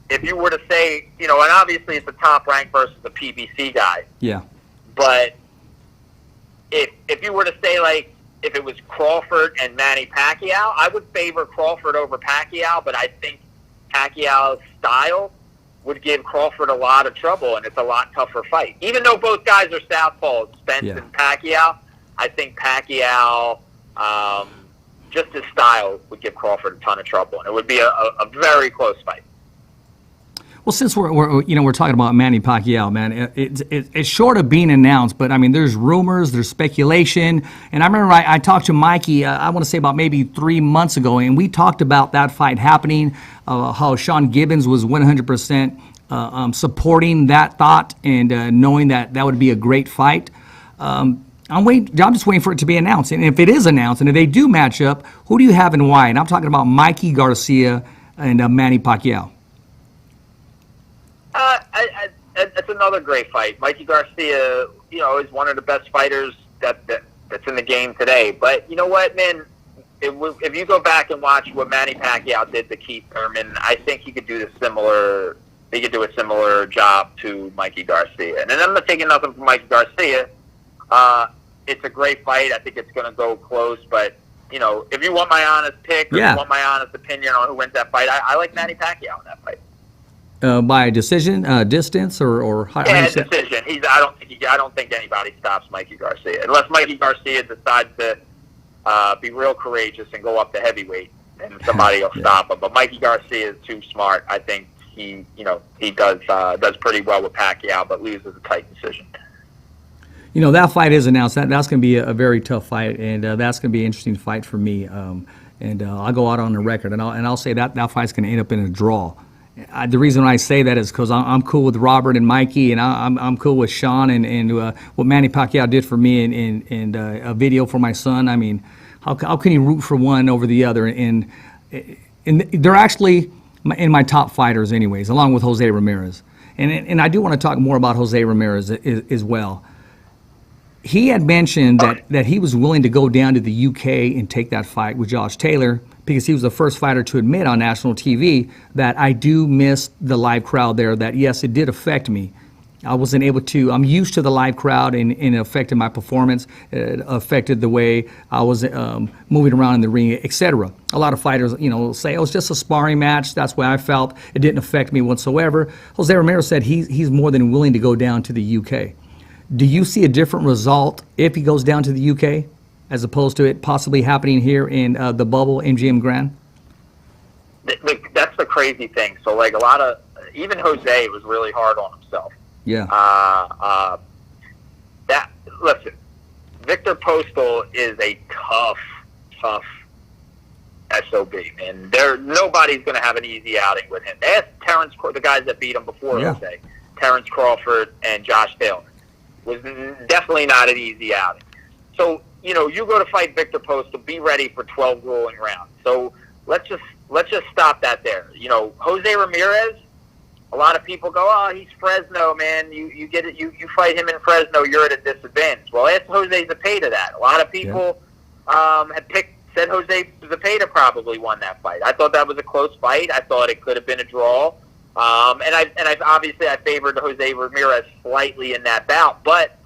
if you were to say, you know, and obviously it's a top rank versus the PBC guy. Yeah. But if you were to say, like, if it was Crawford and Manny Pacquiao, I would favor Crawford over Pacquiao, but I think Pacquiao's style would give Crawford a lot of trouble, and it's a lot tougher fight. Even though both guys are southpaws, Spence and Pacquiao, I think Pacquiao, just his style would give Crawford a ton of trouble, and it would be a very close fight. Well, since we're talking about Manny Pacquiao, man, it's short of being announced, but I mean, there's rumors, there's speculation, and I remember I talked to Mikey, I want to say about maybe 3 months ago, and we talked about that fight happening, how Sean Gibbons was 100% supporting that thought and knowing that would be a great fight. I'm just waiting for it to be announced, and if it is announced, and if they do match up, who do you have and why? And I'm talking about Mikey Garcia and Manny Pacquiao. It's another great fight. Mikey Garcia, you know, is one of the best fighters that's in the game today. But you know what, man? If you go back and watch what Manny Pacquiao did to Keith Thurman, I think he could do a similar job to Mikey Garcia. And I'm not taking nothing from Mikey Garcia. It's a great fight. I think it's going to go close. But you know, if you want my honest pick, or if you want my honest opinion on who wins that fight, I like Manny Pacquiao in that fight. By decision, distance, or how? Yeah, decision. I don't think anybody stops Mikey Garcia unless Mikey Garcia decides to be real courageous and go up to heavyweight, and somebody will stop him. But Mikey Garcia is too smart. I think he does pretty well with Pacquiao, but loses a tight decision. You know, that fight is announced. That's going to be a very tough fight, and that's going to be an interesting fight for me. And I'll go out on the record, and I'll say that fight's going to end up in a draw. The reason I say that is because I'm cool with Robert and Mikey, and I'm cool with Sean and what Manny Pacquiao did for me and a video for my son. I mean, how can you root for one over the other? And they're actually in my top fighters anyways, along with Jose Ramirez. And I do want to talk more about Jose Ramirez as well. He had mentioned that he was willing to go down to the UK and take that fight with Josh Taylor, because he was the first fighter to admit on national TV that I do miss the live crowd there, that yes, it did affect me. I wasn't able to, I'm used to the live crowd, and it affected my performance, it affected the way I was moving around in the ring, etc. A lot of fighters, say, oh, it's just a sparring match, that's why I felt it didn't affect me whatsoever. Jose Ramirez said he's more than willing to go down to the UK. Do you see a different result if he goes down to the UK as opposed to it possibly happening here in the bubble MGM Grand? That's the crazy thing. So, like, even Jose was really hard on himself. Yeah. Listen, Victor Postal is a tough SOB, man. Nobody's going to have an easy outing with him. Ask the guys that beat him before Jose, Terence Crawford and Josh Taylor. Was definitely not an easy outing. So, you go to fight Victor Postal, be ready for 12 grueling rounds. So let's just stop that there. Jose Ramirez, a lot of people go, oh, he's Fresno, man. You get it. You fight him in Fresno, you're at a disadvantage. Well, ask Jose Zepeda that. A lot of people said Jose Zepeda probably won that fight. I thought that was a close fight. I thought it could have been a draw. And I favored Jose Ramirez slightly in that bout, but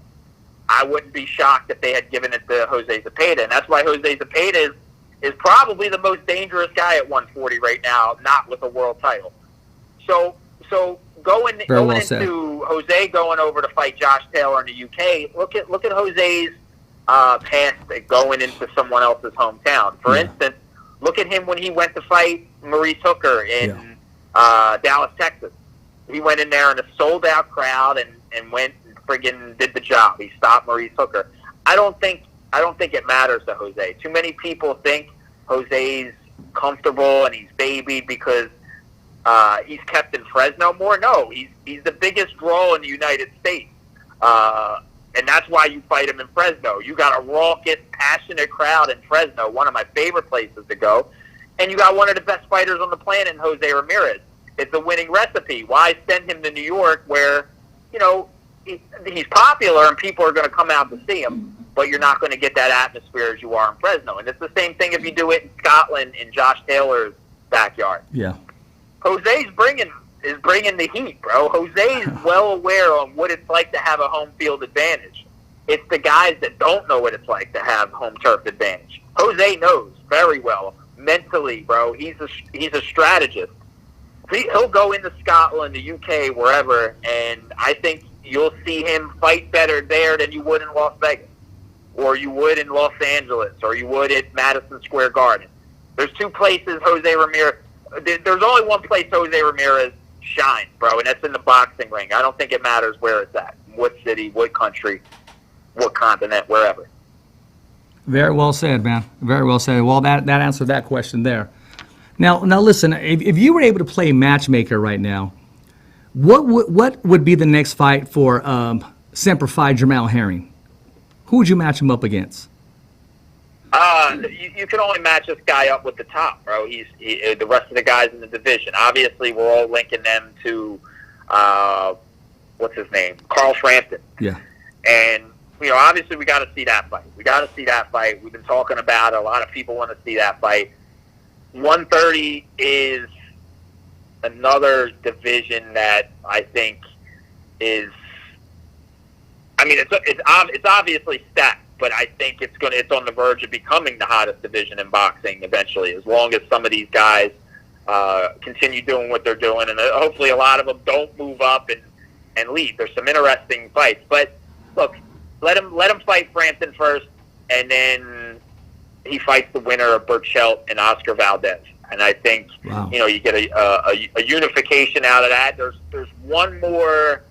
I wouldn't be shocked if they had given it to Jose Zepeda, and that's why Jose Zepeda is probably the most dangerous guy at 140 right now, not with a world title. So going into Jose going over to fight Josh Taylor in the UK, look at Jose's past going into someone else's hometown. For instance, look at him when he went to fight Maurice Hooker in Dallas, Texas. He went in there in a sold-out crowd and went and friggin' did the job. He stopped Maurice Hooker. I don't think I don't think it matters to Jose. Too many people think Jose's comfortable and he's babied because he's kept in Fresno more. No, he's the biggest draw in the United States. And that's why you fight him in Fresno. You got a raucous, passionate crowd in Fresno, one of my favorite places to go. And you got one of the best fighters on the planet in Jose Ramirez. It's a winning recipe. Why send him to New York where, he's popular and people are going to come out to see him, but you're not going to get that atmosphere as you are in Fresno. And it's the same thing if you do it in Scotland in Josh Taylor's backyard. Yeah. Jose's bringing the heat, bro. Jose's well aware on what it's like to have a home field advantage. It's the guys that don't know what it's like to have home turf advantage. Jose knows very well mentally, bro. He's a strategist. He'll go into Scotland, the UK, wherever, and I think you'll see him fight better there than you would in Las Vegas, or you would in Los Angeles, or you would at Madison Square Garden. There's two places Jose Ramirez. There's only one place Jose Ramirez shines, bro, and that's in the boxing ring. I don't think it matters where it's at, what city, what country, what continent, wherever. Very well said, man. Very well said. Well, that answered that question there. Now listen, if you were able to play matchmaker right now, what would be the next fight for Semper Fi Jamel Herring? Who would you match him up against? You can only match this guy up with the top, bro. He's the rest of the guys in the division. Obviously, we're all linking them to what's his name, Carl Frampton. Yeah. And obviously, we got to see that fight. We've been talking about it. A lot of people want to see that fight. 130 is another division that I think is. I mean, it's obviously stacked. But I think it's on the verge of becoming the hottest division in boxing eventually, as long as some of these guys continue doing what they're doing, and hopefully a lot of them don't move up and leave. There's some interesting fights, but look, let him fight Frampton first, and then he fights the winner of Burchelt and Oscar Valdez, and I think you get a unification out of that. There's one more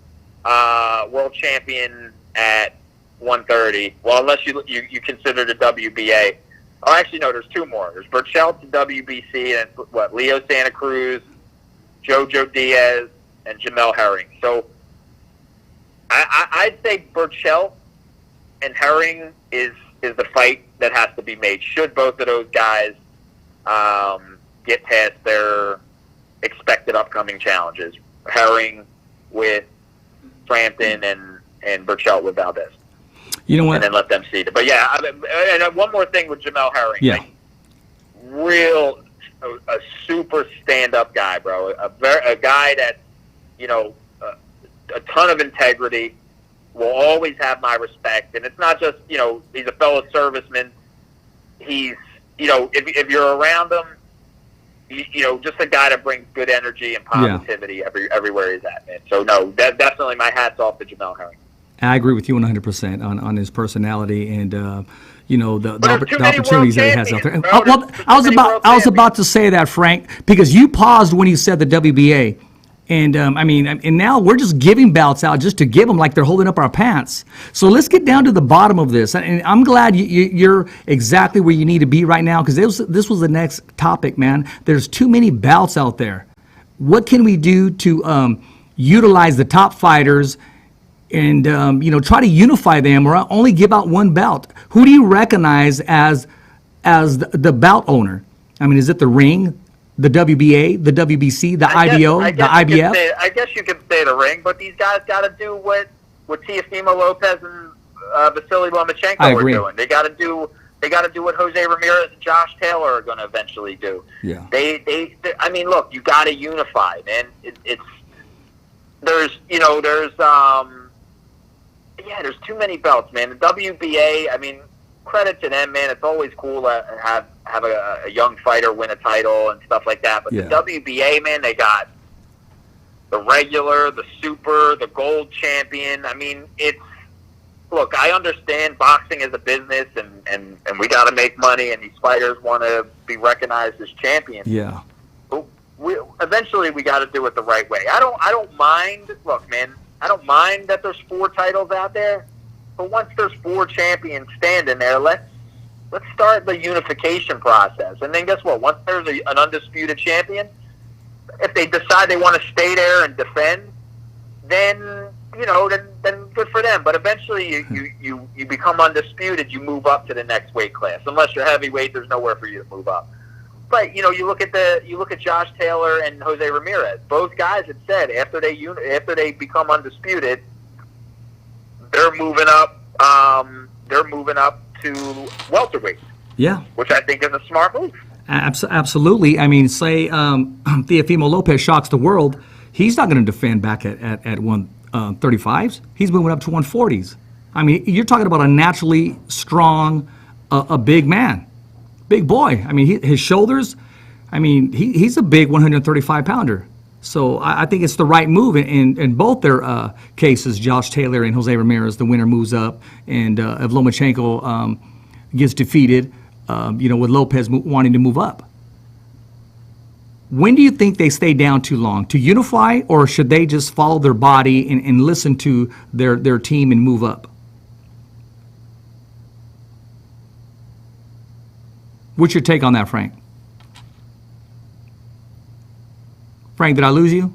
world champion at 130. Well, unless you consider the WBA. Oh, actually, no. There's two more. There's Burchelt to WBC, and it's Leo Santa Cruz, Jojo Diaz, and Jamel Herring. So I'd say Burchelt and Herring is the fight that has to be made. Should both of those guys get past their expected upcoming challenges? Herring with Frampton and Burchelt with Valdez. You know what? And then let them see it. But yeah, and one more thing with Jamel Herring. Yeah. A super stand-up guy, bro. A guy that, a ton of integrity, will always have my respect. And it's not just, he's a fellow serviceman. He's, if you're around him, just a guy that brings good energy and positivity everywhere he's at, man. So, no, definitely my hat's off to Jamel Herring. I agree with you 100% on his personality and the opportunities that he has out there. I was about to say that, Frank, because you paused when you said the WBA, and and now we're just giving bouts out just to give them like they're holding up our pants. So let's get down to the bottom of this, and I'm glad you're exactly where you need to be right now, because this was the next topic, man. There's too many bouts out there. What can we do to utilize the top fighters? And try to unify them, or only give out one bout. Who do you recognize as the bout owner? I mean, is it the Ring, the WBA, the WBC, the IBO, the IBF? I guess you could say the Ring, but these guys got to do what Teofimo Lopez and Vasily Lomachenko are doing. They got to do what Jose Ramirez and Josh Taylor are going to eventually do. Yeah. I mean, look, you got to unify, man. There's too many belts, man. The WBA, I mean, credit to them, man. It's always cool to have a young fighter win a title and stuff like that. But the WBA, man, they got the regular, the super, the gold champion. I mean, look, I understand boxing is a business and we got to make money, and these fighters want to be recognized as champions. Yeah. But eventually we got to do it the right way. I don't mind. Look, man. I don't mind that there's 4 titles out there, But once there's 4 champions standing there, let's start the unification process. And then guess what? Once there's an undisputed champion, if they decide they want to stay there and defend, then then good for them. But eventually, you become undisputed. You move up to the next weight class. Unless you're heavyweight, there's nowhere for you to move up. But you look at Josh Taylor and Jose Ramirez. Both guys had said after they become undisputed, they're moving up. They're moving up to welterweight. Yeah, which I think is a smart move. Absolutely. I mean, say Teofimo Lopez shocks the world. He's not going to defend back at 135s. He's moving up to 140s. I mean, you're talking about a naturally strong, a big man, big boy. I mean, his shoulders. I mean, he's a big 135-pounder. So I think it's the right move in both their cases. Josh Taylor and Jose Ramirez, the winner moves up, and if Lomachenko gets defeated, with Lopez wanting to move up. When do you think they stay down too long? To unify, or should they just follow their body and listen to their team and move up? What's your take on that, Frank? Frank, did I lose you?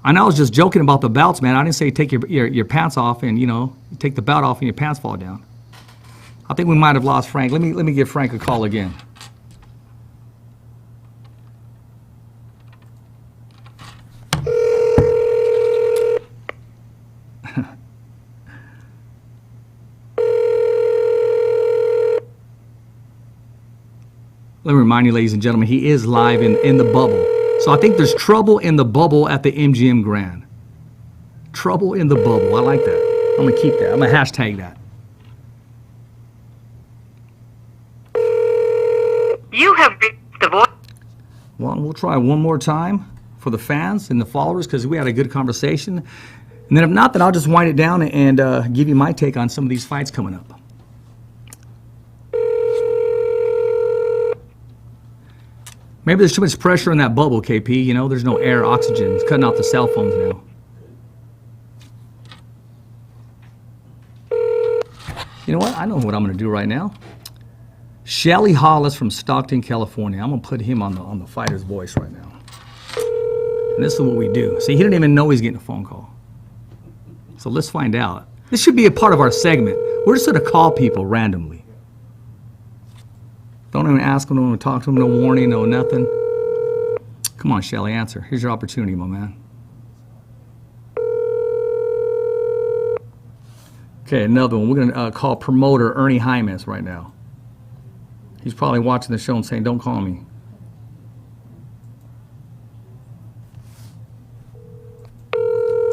I know I was just joking about the belts, man. I didn't say take your pants off and, take the belt off and your pants fall down. I think we might have lost Frank. Let me give Frank a call again. Let me remind you, ladies and gentlemen, he is live in the bubble. So I think there's trouble in the bubble at the MGM Grand. Trouble in the bubble. I like that. I'm going to keep that. I'm going to hashtag that. You have reached the voice. Well, we'll try one more time for the fans and the followers because we had a good conversation. And then if not, then I'll just wind it down and give you my take on some of these fights coming up. Maybe there's too much pressure in that bubble, KP. There's no air, oxygen. It's cutting off the cell phones now. You know what? I know what I'm going to do right now. Shelly Hollis from Stockton, California. I'm going to put him on the fighter's voice right now. And this is what we do. See, he didn't even know he's getting a phone call. So let's find out. This should be a part of our segment. We're just going to call people randomly. Don't even ask them, don't even talk to them, no warning, no nothing. Come on, Shelly, answer. Here's your opportunity, my man. Okay, another one. We're going to call promoter Ernie Jaimes right now. He's probably watching the show and saying, don't call me.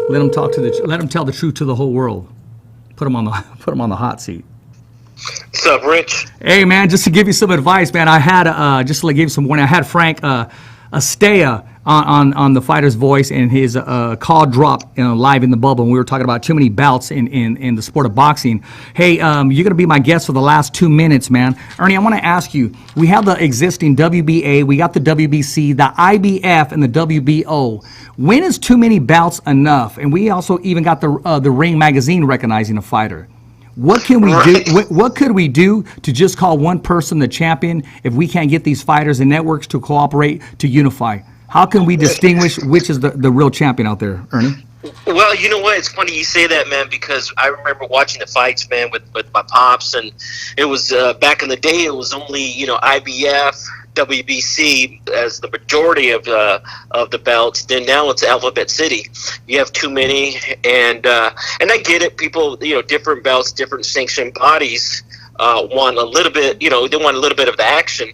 Let him tell the truth to the whole world. Put him on the hot seat. What's up, Rich? Hey, man, just to give you some advice, man, I had, just to give you some warning, I had Frank Stea on the fighter's voice, and his call dropped live in the bubble, and we were talking about too many bouts in the sport of boxing. Hey, you're going to be my guest for the last 2 minutes, man. Ernie, I want to ask you, we have the existing WBA, we got the WBC, the IBF, and the WBO. When is too many bouts enough? And we also even got the Ring magazine recognizing a fighter. What can we do? What could we do to just call one person the champion if we can't get these fighters and networks to cooperate to unify? How can we distinguish which is the real champion out there, Ernie? Well, you know what? It's funny you say that, man, because I remember watching the fights, man, with my pops, and it was back in the day. It was only IBF, WBC as the majority of the belts. Then now it's Alphabet City. You have too many, and I get it. People, different belts, different sanctioned bodies want a little bit. They want a little bit of the action.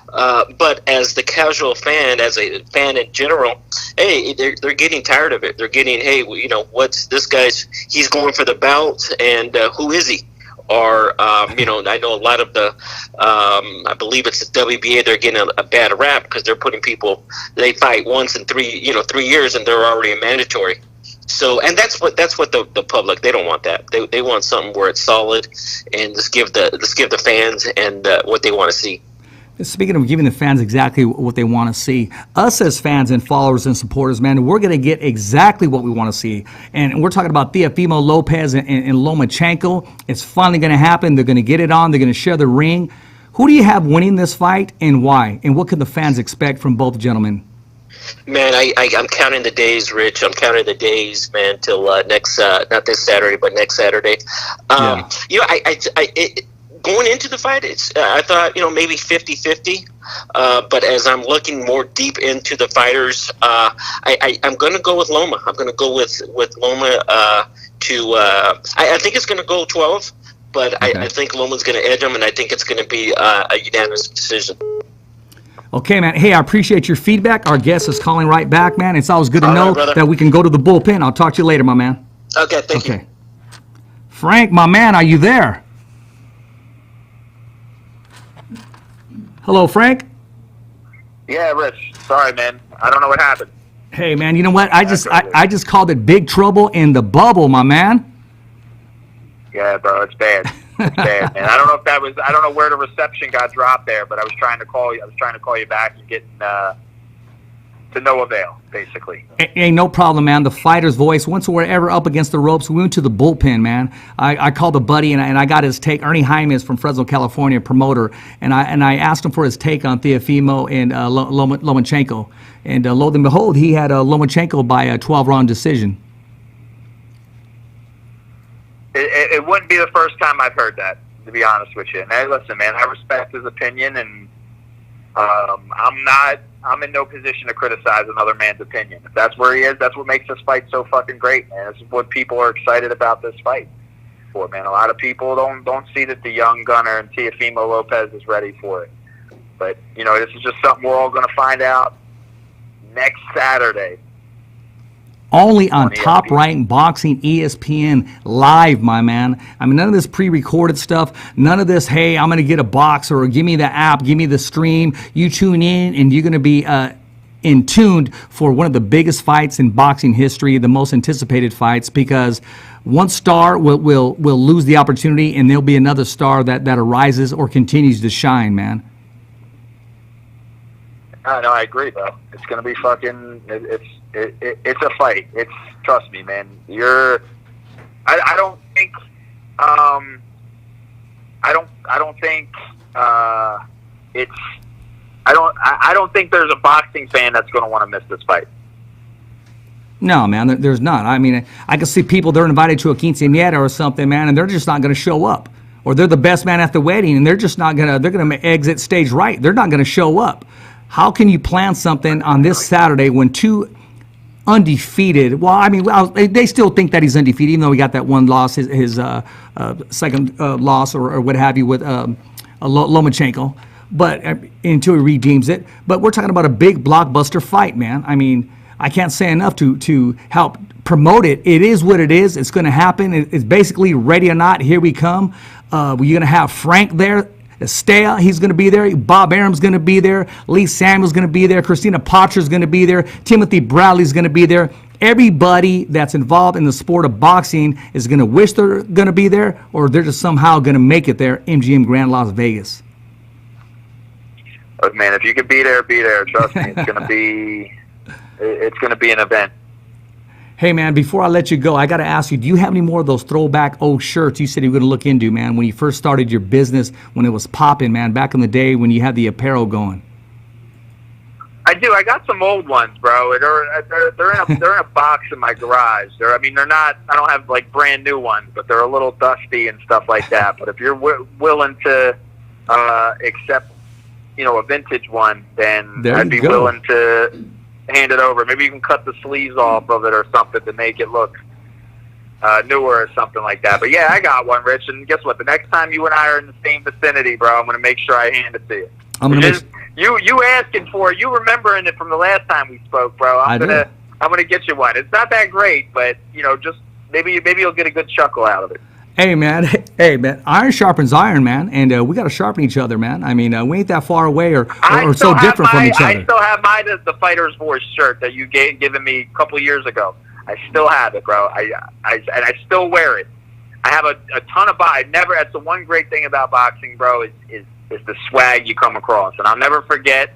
But as the casual fan, as a fan in general, hey, they're getting tired of it. They're getting, hey, what's this guy's? He's going for the belt, and who is he? Or, I know a lot of the, I believe it's the WBA, they're getting a bad rap because they're putting people, they fight once in 3 years and they're already a mandatory. So, and that's what the public, they don't want that. They want something where it's solid and let's give the fans and what they want to see. Speaking of giving the fans exactly what they want to see, us as fans and followers and supporters, man, we're going to get exactly what we want to see. And we're talking about Teofimo Lopez and Lomachenko. It's finally going to happen. They're going to get it on. They're going to share the ring. Who do you have winning this fight and why? And what can the fans expect from both gentlemen? Man, I'm counting the days, Rich. I'm counting the days, man, till next, not this Saturday, but next Saturday. You know, going into the fight, I thought, you know, maybe 50-50. But as I'm looking more deep into the fighters, I'm going to go with Loma. I'm going to go with Loma I think it's going to go 12, but okay. I think Loma's going to edge him, and I think it's going to be a unanimous decision. Okay, man. Hey, I appreciate your feedback. Our guest is calling right back, man. It's always good to know that we can go to the bullpen. I'll talk to you later, my man. Okay, thank you. Frank, my man, are you there? Hello, Frank? Yeah, Rich. Sorry, man. I don't know what happened. Hey, man, you know what? I just called it big trouble in the bubble, my man. Yeah, bro, it's bad. It's bad, man. I don't know if that was. I don't know where the reception got dropped there, but I was trying to call you. I was trying to call you back and getting to no avail, basically. Ain't no problem, man. The fighter's voice. Once we're ever up against the ropes, we went to the bullpen, man. I called a buddy and I got his take. Ernie Jaime is from Fresno, California, promoter, and I asked him for his take on Teofimo and Lomachenko, and lo and behold, he had Lomachenko by a 12-round decision. It wouldn't be the first time I've heard that, to be honest with you. And hey, listen, man, I respect his opinion, and I'm in no position to criticize another man's opinion. If that's where he is, that's what makes this fight so fucking great, man. This is what people are excited about this fight for, man. A lot of people don't see that the young gunner and Teofimo Lopez is ready for it. But, you know, this is just something we're all going to find out next Saturday. Only on Top Rank Boxing ESPN Live, my man. I mean, none of this pre-recorded stuff. None of this, hey, I'm going to get a box or give me the app, give me the stream. You tune in and you're going to be in tuned for one of the biggest fights in boxing history, the most anticipated fights, because one star will lose the opportunity and there'll be another star that arises or continues to shine, man. No, I agree, bro. It's gonna be fucking. It's a fight. Trust me, man. I don't think. I don't think there's a boxing fan that's gonna want to miss this fight. No, man. There's not. I mean, I can see people, they're invited to a quinceañera or something, man, and they're just not gonna show up. Or they're the best man at the wedding, and they're just not gonna. They're gonna exit stage right. They're not gonna show up. How can you plan something on this Saturday when two undefeated? Well, I mean, they still think that he's undefeated, even though he got that one loss, his second loss or what have you with Lomachenko. But until he redeems it. But we're talking about a big blockbuster fight, man. I mean, I can't say enough to help promote it. It is what it is. It's going to happen. It's basically ready or not. Here we come. You're going to have Frank there. Stea, he's going to be there. Bob Arum's going to be there. Lee Samuel's going to be there. Christina Potter's going to be there. Timothy Bradley's going to be there. Everybody that's involved in the sport of boxing is going to wish they're going to be there, or they're just somehow going to make it there. MGM Grand Las Vegas. Look, man, if you could be there, be there. Trust me, it's going to be an event. Hey, man, before I let you go, I got to ask you, do you have any more of those throwback old shirts you said you were going to look into, man, when you first started your business, when it was popping, man, back in the day when you had the apparel going? I do. I got some old ones, bro. They're in a box in my garage. They're not, I don't have, like, brand new ones, but they're a little dusty and stuff like that. But if you're willing to accept, you know, a vintage one, then I'd be willing to hand it over. Maybe you can cut the sleeves off of it or something to make it look newer or something like that. But yeah, I got one, Rich. And guess what? The next time you and I are in the same vicinity, bro, I'm going to make sure I hand it to you. You asking for it. You remembering it from the last time we spoke, bro. I'm gonna get you one. It's not that great, but you know, just maybe you'll get a good chuckle out of it. Hey man, iron sharpens iron, man, and we got to sharpen each other, man. I mean, we ain't that far away or so different from each other. I still have mine as the Fighter's Voice shirt that you given me a couple of years ago. I still have it, bro. I still wear it. I have a ton of That's the one great thing about boxing, bro. Is is the swag you come across. And I'll never forget.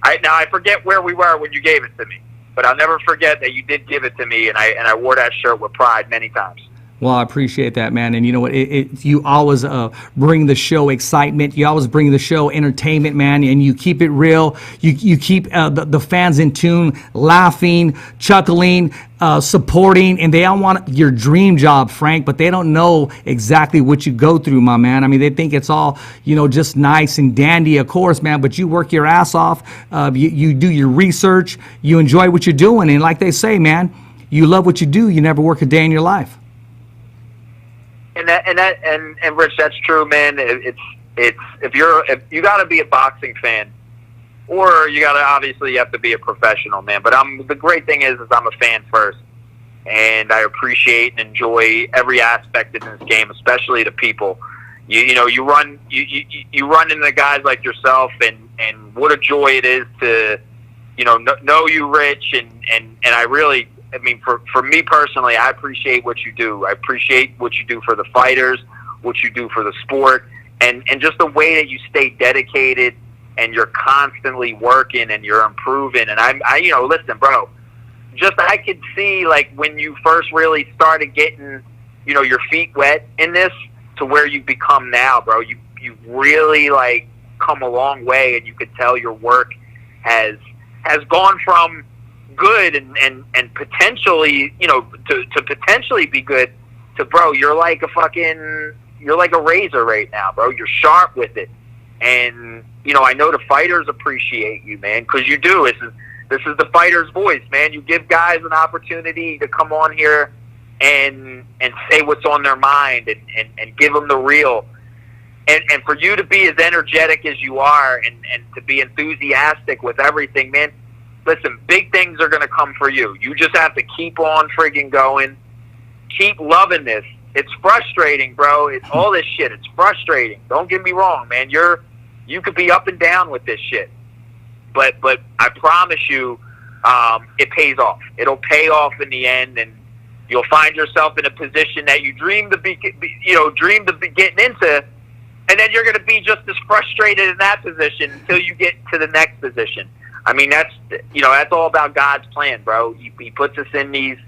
I forget where we were when you gave it to me, but I'll never forget that you did give it to me, and I wore that shirt with pride many times. Well, I appreciate that, man. And you know what? You always bring the show excitement. You always bring the show entertainment, man. And you keep it real. You keep the fans in tune, laughing, chuckling, supporting. And they all want your dream job, Frank, but they don't know exactly what you go through, my man. I mean, they think it's all, just nice and dandy, of course, man. But you work your ass off. You do your research. You enjoy what you're doing. And like they say, man, you love what you do. You never work a day in your life. And Rich, that's true, man. It's if you got to be a boxing fan, or you have to be a professional, man. But the great thing is I'm a fan first, and I appreciate and enjoy every aspect of this game, especially the people. You run into guys like yourself, and what a joy it is to know you, Rich, and I really. I mean, for me personally, I appreciate what you do. I appreciate what you do for the fighters, what you do for the sport, and just the way that you stay dedicated and you're constantly working and you're improving. And I listen, bro, I could see like when you first really started getting, your feet wet in this to where you become now, bro. You really like come a long way, and you could tell your work has gone from good and potentially to potentially be good to, bro, you're like a razor right now, bro. You're sharp with it, and I know the fighters appreciate you, man, because you do. This is the fighter's voice, man. You give guys an opportunity to come on here and say what's on their mind and give them the real, and for you to be as energetic as you are and to be enthusiastic with everything, man. Listen, big things are going to come for you. You just have to keep on friggin' going. Keep loving this. It's frustrating, bro. It's all this shit. It's frustrating. Don't get me wrong, man. You could be up and down with this shit. But I promise you, it pays off. It'll pay off in the end, and you'll find yourself in a position that you dreamed of getting into, and then you're going to be just as frustrated in that position until you get to the next position. I mean, that's all about God's plan, bro. He puts us in these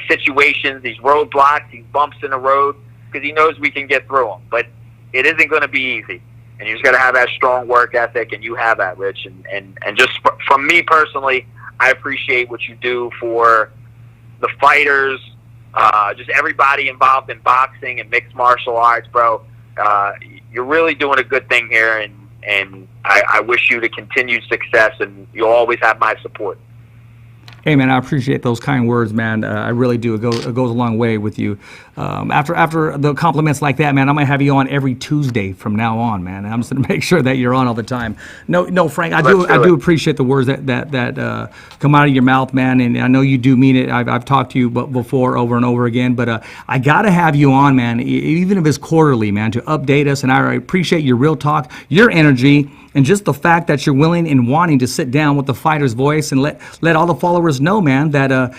situations, these roadblocks, these bumps in the road, because he knows we can get through them. But it isn't going to be easy, and you just got to have that strong work ethic, and you have that, Rich. And just from me personally, I appreciate what you do for the fighters, just everybody involved in boxing and mixed martial arts, bro. You're really doing a good thing here, and I wish you the continued success, and you'll always have my support. Hey, man, I appreciate those kind words, man. I really do. It goes a long way with you. After the compliments like that, man, I'm going to have you on every Tuesday from now on, man. I'm just going to make sure that you're on all the time. No, Frank, I do appreciate the words that come out of your mouth, man, and I know you do mean it. I've talked to you before over and over again, but I got to have you on, man, even if it's quarterly, man, to update us, and I appreciate your real talk, your energy, and just the fact that you're willing and wanting to sit down with the fighter's voice and let all the followers know, man, that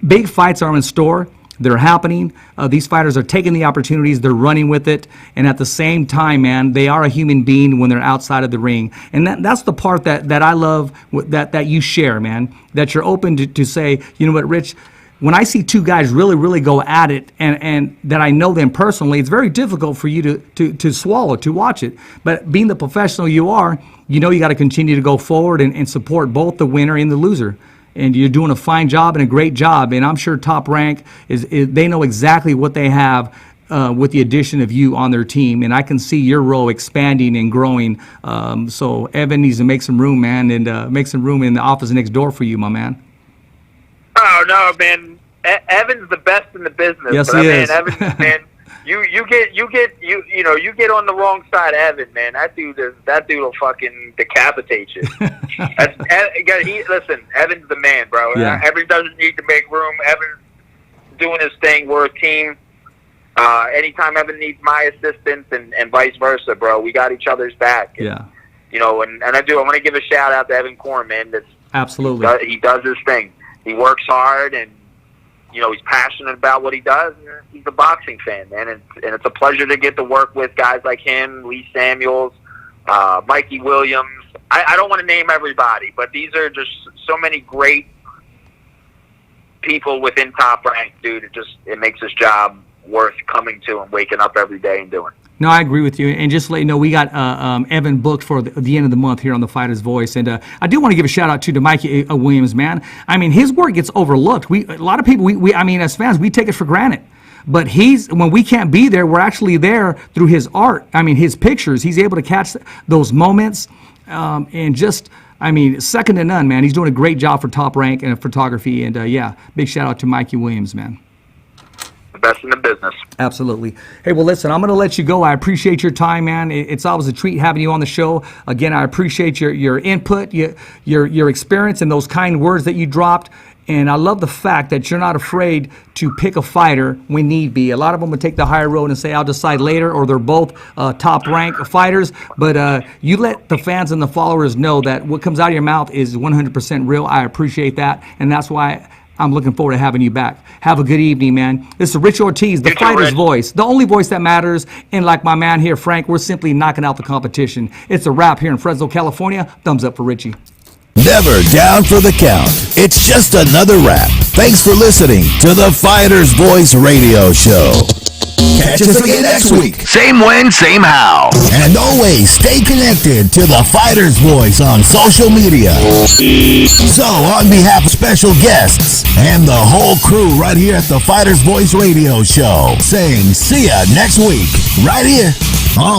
big fights are in store. They're happening. These fighters are taking the opportunities. They're running with it. And at the same time, man, they are a human being when they're outside of the ring. And that's the part that I love that you share, man, that you're open to say, you know what, Rich, when I see two guys really, really go at it and that I know them personally, it's very difficult for you to swallow, to watch it. But being the professional you are, you got to continue to go forward and support both the winner and the loser. And you're doing a fine job and a great job. And I'm sure Top Rank, they know exactly what they have with the addition of you on their team. And I can see your role expanding and growing. So Evan needs to make some room, man, and make some room in the office next door for you, my man. Oh no, man! Evan's the best in the business. Yes, but he is. Evan, man, you get on the wrong side of Evan, man. That dude will fucking decapitate you. Listen, Evan's the man, bro. Yeah. Evan doesn't need to make room. Evan's doing his thing. We're a team. Anytime Evan needs my assistance and vice versa, bro, we got each other's back. And, Yeah. And I want to give a shout out to Evan Korn, man. Absolutely. He does his thing. He works hard, and he's passionate about what he does. He's a boxing fan, man, and it's a pleasure to get to work with guys like him, Lee Samuels, Mikey Williams. I don't want to name everybody, but these are just so many great people within Top Rank, dude. It makes this job worth coming to and waking up every day and doing. No, I agree with you. And just to let you know, we got Evan booked for the end of the month here on The Fighter's Voice. And I do want to give a shout out to Mikey Williams, man. I mean, his work gets overlooked. A lot of people, as fans, we take it for granted. But when we can't be there, we're actually there through his art. I mean, his pictures. He's able to catch those moments and just, second to none, man. He's doing a great job for Top Rank and photography. And, big shout out to Mikey Williams, man. Best in the business. Absolutely. Hey, well, listen, I'm going to let you go. I appreciate your time, man. It's always a treat having you on the show. Again, I appreciate your input, your experience, and those kind words that you dropped. And I love the fact that you're not afraid to pick a fighter when need be. A lot of them would take the higher road and say, I'll decide later, or they're both top-rank fighters. But you let the fans and the followers know that what comes out of your mouth is 100% real. I appreciate that, and that's why I'm looking forward to having you back. Have a good evening, man. This is Rich Ortiz, the fighter's voice, the only voice that matters. And like my man here, Frank, we're simply knocking out the competition. It's a wrap here in Fresno, California. Thumbs up for Richie. Never down for the count. It's just another wrap. Thanks for listening to the Fighter's Voice Radio Show. Catch us again next week. Same when, same how. And always stay connected to the Fighter's Voice on social media. So, on behalf of special guests and the whole crew right here at the Fighter's Voice Radio Show, saying see ya next week, right here on